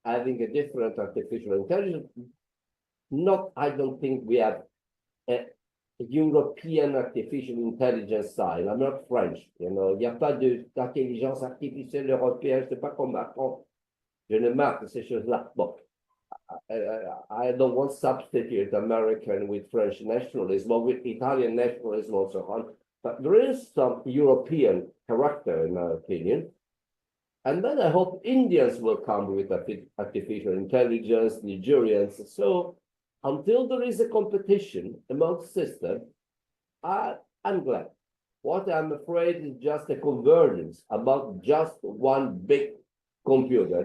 [SPEAKER 2] having a different artificial intelligence. I don't think we have a European artificial intelligence style. I'm not French, you know. Il n'y a pas d'intelligence artificielle européenne. C'est pas comme Macron. Je ne marque ces choses-là. Bon, I don't want to substitute American with French nationalism or with Italian nationalism and so on. But there is some European character, in my opinion. And then I hope Indians will come with artificial intelligence, Nigerians. So until there is a competition among systems, I'm glad. What I'm afraid is just a convergence about just one big computer.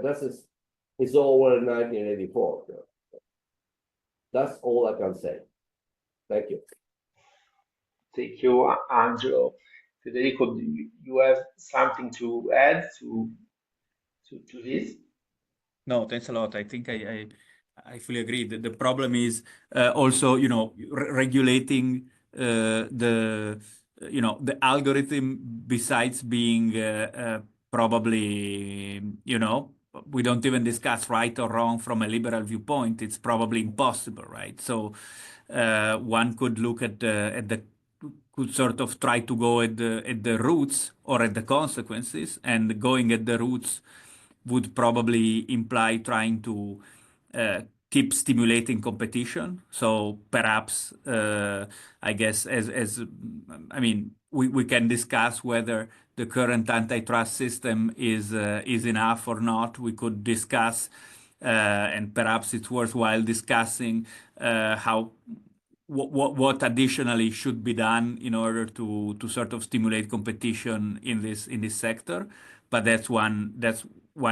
[SPEAKER 2] It's over 1984. That's all I can say. Thank you.
[SPEAKER 1] Thank you, Angelo. Federico, do you have something to add to this?
[SPEAKER 3] No, thanks a lot. I think I fully agree. The problem is also, you know, regulating the, you know, the algorithm besides being probably, you know, we don't even discuss right or wrong from a liberal viewpoint. It's probably impossible, right? So one could look at the could sort of try to go at the roots or at the consequences, and going at the roots would probably imply trying to keep stimulating competition. So perhaps, I guess, as I mean, we can discuss whether the current antitrust system is enough or not. We could discuss, and perhaps it's worthwhile discussing how what additionally should be done in order to sort of stimulate competition in this sector. But that's one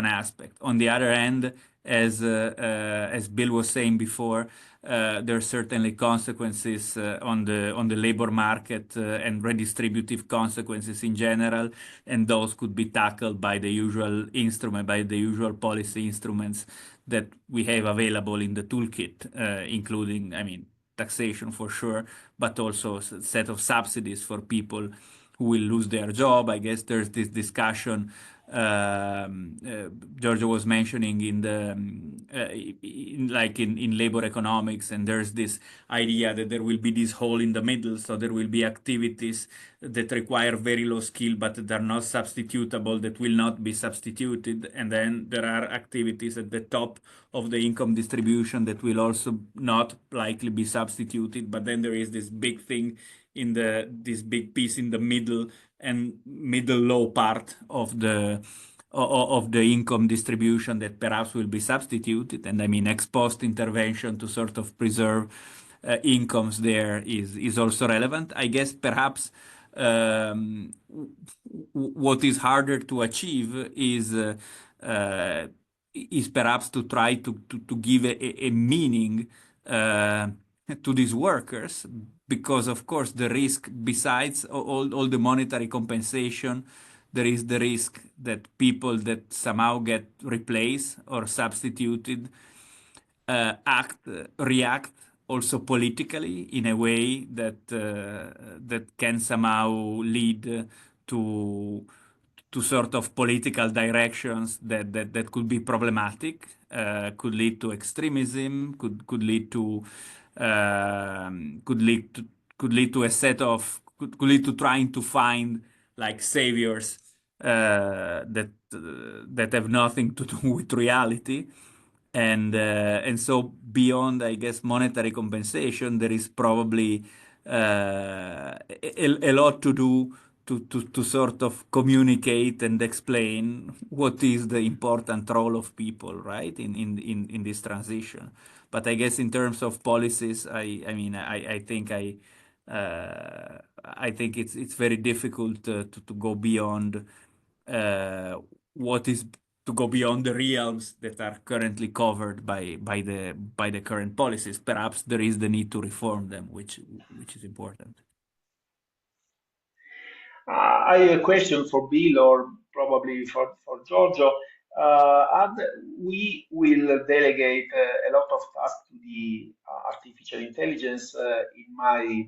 [SPEAKER 3] aspect. On the other hand, as Bill was saying before, there are certainly consequences on the labor market and redistributive consequences in general, and those could be tackled by the usual policy instruments that we have available in the toolkit, including, I mean, taxation for sure, but also a set of subsidies for people who will lose their job. I guess there's this discussion Giorgio was mentioning in labor economics, and there's this idea that there will be this hole in the middle, so there will be activities that require very low skill but that are not substitutable, that will not be substituted, and then there are activities at the top of the income distribution that will also not likely be substituted, but then there is this big thing this big piece in the middle and middle low part of the income distribution that perhaps will be substituted. And I mean, ex post intervention to sort of preserve incomes there is also relevant. I guess perhaps what is harder to achieve is perhaps to try to give a meaning to these workers, because of course the risk, besides all the monetary compensation, there is the risk that people that somehow get replaced or substituted react also politically in a way that can somehow lead to sort of political directions that could be problematic, could lead to extremism, could lead to could lead to could lead to trying to find like saviors that have nothing to do with reality. And so beyond, I guess, monetary compensation, there is probably a lot to do to sort of communicate and explain what is the important role of people, right, in this transition. But I guess in terms of policies, I mean, I think it's very difficult to go beyond what is to go beyond the realms that are currently covered by the current policies. Perhaps there is the need to reform them, which is important.
[SPEAKER 1] I have a question for Bill or probably for Giorgio. And we will delegate a lot of tasks to the artificial intelligence. In my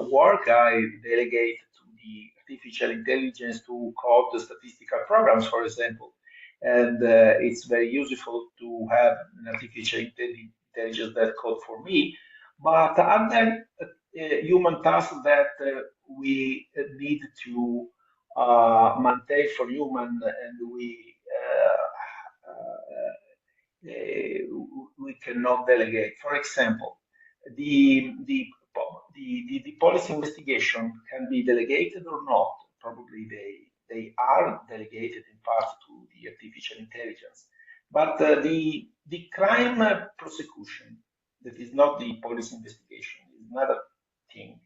[SPEAKER 1] work, I delegate to the artificial intelligence to code the statistical programs, for example. And it's very useful to have an artificial intelligence that code for me. But other human tasks that we need to maintain for human, and we cannot delegate. For example, the policy investigation can be delegated or not. Probably they are delegated in part to the artificial intelligence. But the crime prosecution, that is not the policy investigation, is another thing.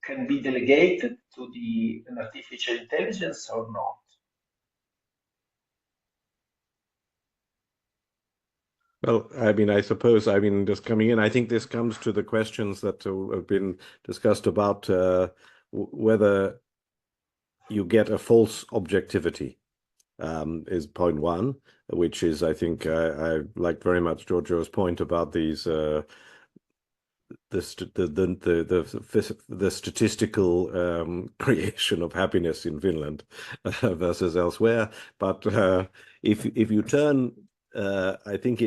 [SPEAKER 1] can be delegated to an artificial intelligence or not?
[SPEAKER 4] Well, I mean, I suppose, I mean, just coming in, I think this comes to the questions that have been discussed about whether you get a false objectivity, is point one, which is, I think, I like very much Giorgio's point about these the statistical creation of happiness in Finland versus elsewhere. But if you turn, I think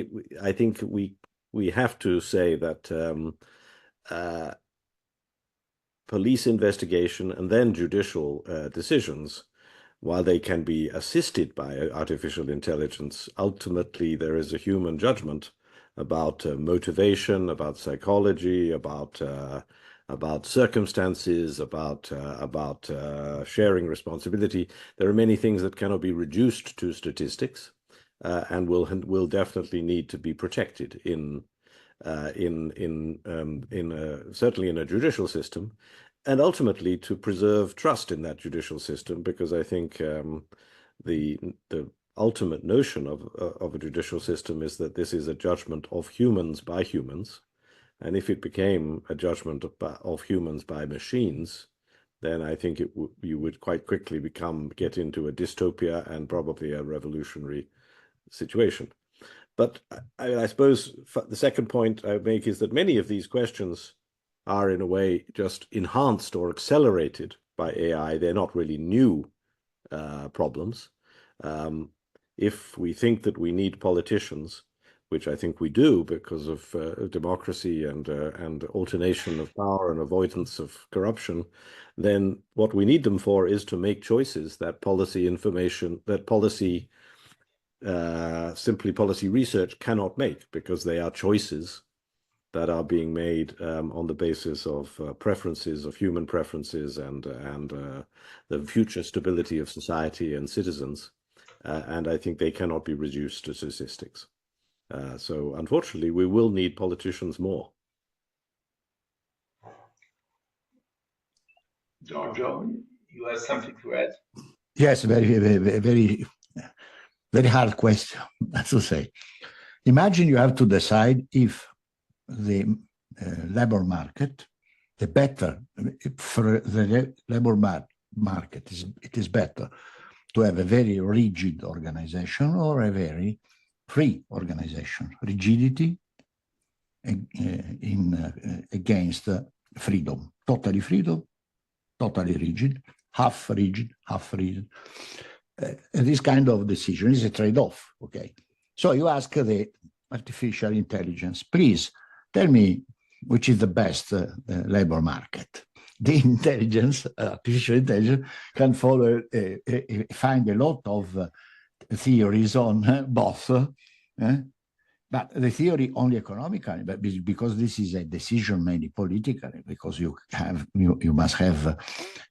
[SPEAKER 4] we have to say that police investigation and then judicial decisions, while they can be assisted by artificial intelligence, ultimately there is a human judgment about motivation, about psychology, about circumstances, about sharing responsibility. There are many things that cannot be reduced to statistics, and will definitely need to be protected certainly in a judicial system, and ultimately to preserve trust in that judicial system, because I think the ultimate notion of a judicial system is that this is a judgment of humans by humans, and if it became a judgment of humans by machines, then I think you would quite quickly get into a dystopia and probably a revolutionary situation. But I suppose the second point I make is that many of these questions are in a way just enhanced or accelerated by AI. They're not really new problems. If we think that we need politicians, which I think we do because of democracy and alternation of power and avoidance of corruption, then what we need them for is to make choices that simply policy research cannot make, because they are choices that are being made on the basis of preferences, of human preferences, and the future stability of society and citizens. And I think they cannot be reduced to statistics. So unfortunately, we will need politicians more.
[SPEAKER 1] Giorgio, you have something to add?
[SPEAKER 5] Yes, very hard question, as to say. Imagine you have to decide if the labor market, the better for the labor market it is better to have a very rigid organization or a very free organization. Rigidity against freedom, totally rigid, half rigid, half rigid. This kind of decision is a trade-off, okay? So you ask the artificial intelligence, please tell me which is the best labor market. The artificial intelligence can find a lot of theories on both, but the theory only economically, but because this is a decision mainly politically, because you must have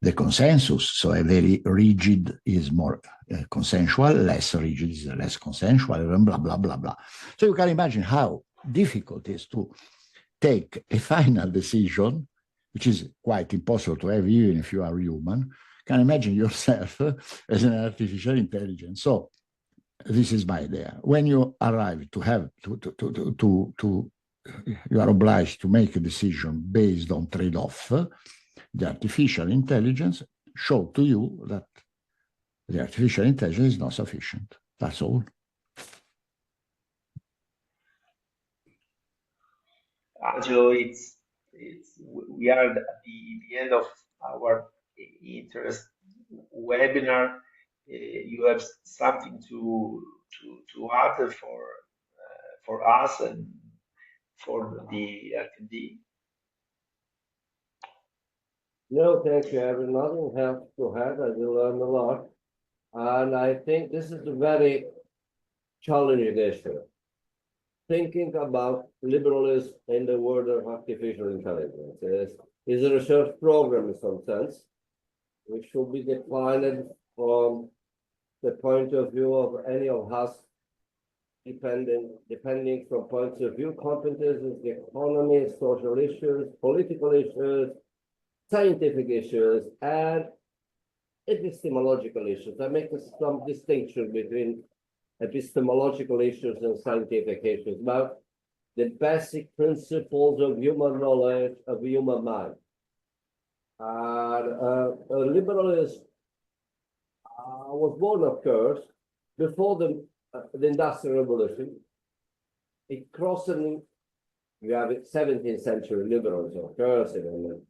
[SPEAKER 5] the consensus. So a very rigid is more consensual, less rigid is less consensual, and blah, blah, blah, blah. So you can imagine how difficult it is to take a final decision, which is quite impossible to have even if you are human. You can imagine yourself as an artificial intelligence. So this is my idea. When you arrive you are obliged to make a decision based on trade-off, the artificial intelligence show to you that the artificial intelligence is not sufficient. That's all.
[SPEAKER 1] Angelo, we are at the end of our interest webinar. You have something to add for us and for the attendee?
[SPEAKER 2] No, thank you. I have nothing else to add. I will learn a lot. And I think this is a very challenging issue. Thinking about liberalism in the world of artificial intelligence is a research program in some sense, which should be defined from the point of view of any of us, depending from points of view, competences, the economy, social issues, political issues, scientific issues and epistemological issues. I make some distinction between epistemological issues and scientific issues about the basic principles of human knowledge, of human mind. And liberalism was born, of course, before the Industrial Revolution. It crossed, you have 17th century liberalism, of course, and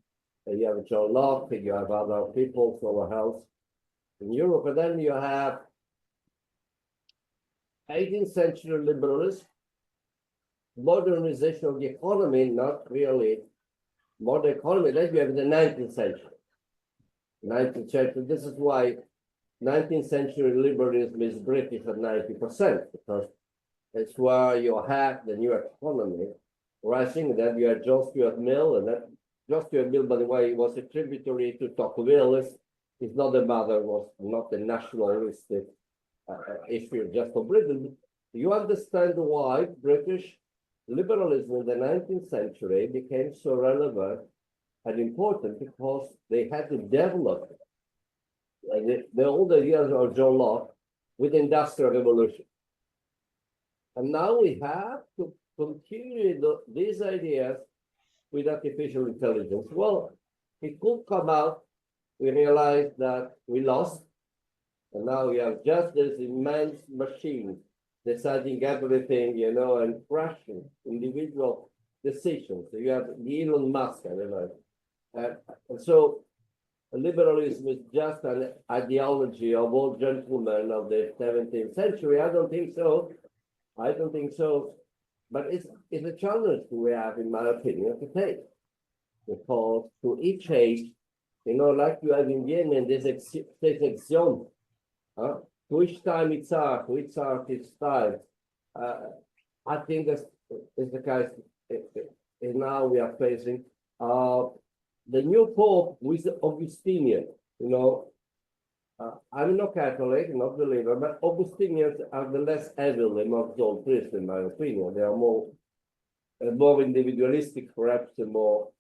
[SPEAKER 2] you have John Locke, you have other people, Thomas Hobbes in Europe, and then you have 18th century liberalism, modernization of the economy, not really modern economy. Then you have the 19th century. 19th century, this is why 19th century liberalism is British at 90%, because it's where you have the new economy rising. Then you had John Stuart Mill, and that John Stuart Mill, by the way, was a tributary to Tocqueville. His mother was not a nationalistic issue just for Britain. You understand why British liberalism in the 19th century became so relevant and important, because they had to develop the older years of John Locke with the Industrial Revolution. And now we have to continue these ideas with artificial intelligence. Well, it could come out, we realized that we lost, and now we have just this immense machine deciding everything, you know, and crushing individual decisions. So you have Elon Musk, I don't know. And so liberalism is just an ideology of old gentlemen of the 17th century. I don't think so. I don't think so. But it's a challenge we have, in my opinion, to take. Because to each age, you know, like you have in Yemen, there's section. To each time it's art, to each art it's style. I think that's is the case now we are facing. The new Pope with Augustinian, you know, I'm not Catholic, not believer, but Augustinians are the less evil amongst all priests, in my opinion. They are more individualistic, perhaps, and more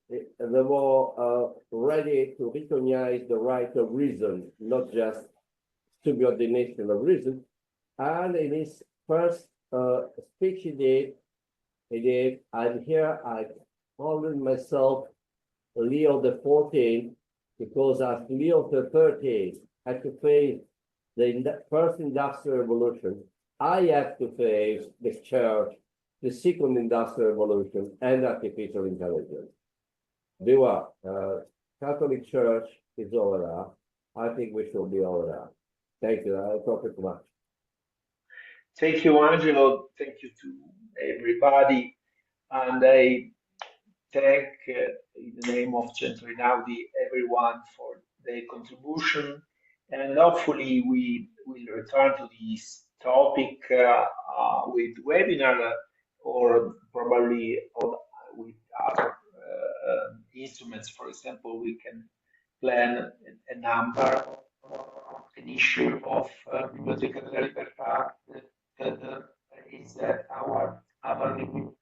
[SPEAKER 2] they're more ready to recognize the right of reason, not just subordination of reason. And in his first speech he did, and here I called myself Leo the 14th, because as Leo the 13th had to face the first industrial revolution, I have to face the church, the second industrial revolution, and artificial intelligence. Beware, Catholic Church is over there. I think we should be over there. Thank you. I'll talk too much.
[SPEAKER 1] Thank you, Angelo. Thank you to everybody. And I thank, in the name of Centro Einaudi, everyone for their contribution. And hopefully we will return to this topic with webinar or probably with other instruments. For example, we can plan a number or an issue of Biblioteca della Libertà that is our review.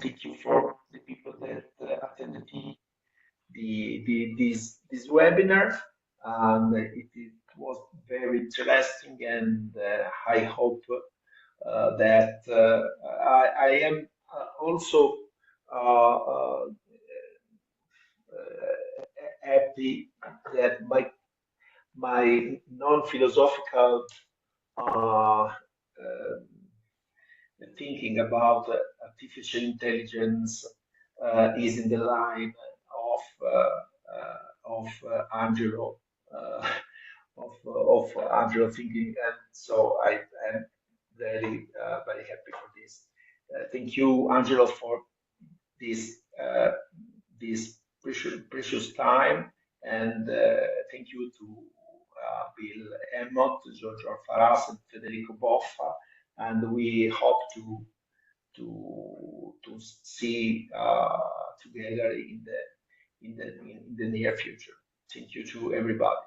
[SPEAKER 1] Thank you for the people that attended this webinar, and it was very interesting, and I hope that I am also happy that my non-philosophical thinking about artificial intelligence is in the line of Angelo of Angelo thinking, and so I am very happy for this. Thank you, Angelo, for this precious time, and thank you to Bill Emmott, Giorgio Alfaras, and Federico Boffa, and we hope to see together in the near future. Thank you to everybody.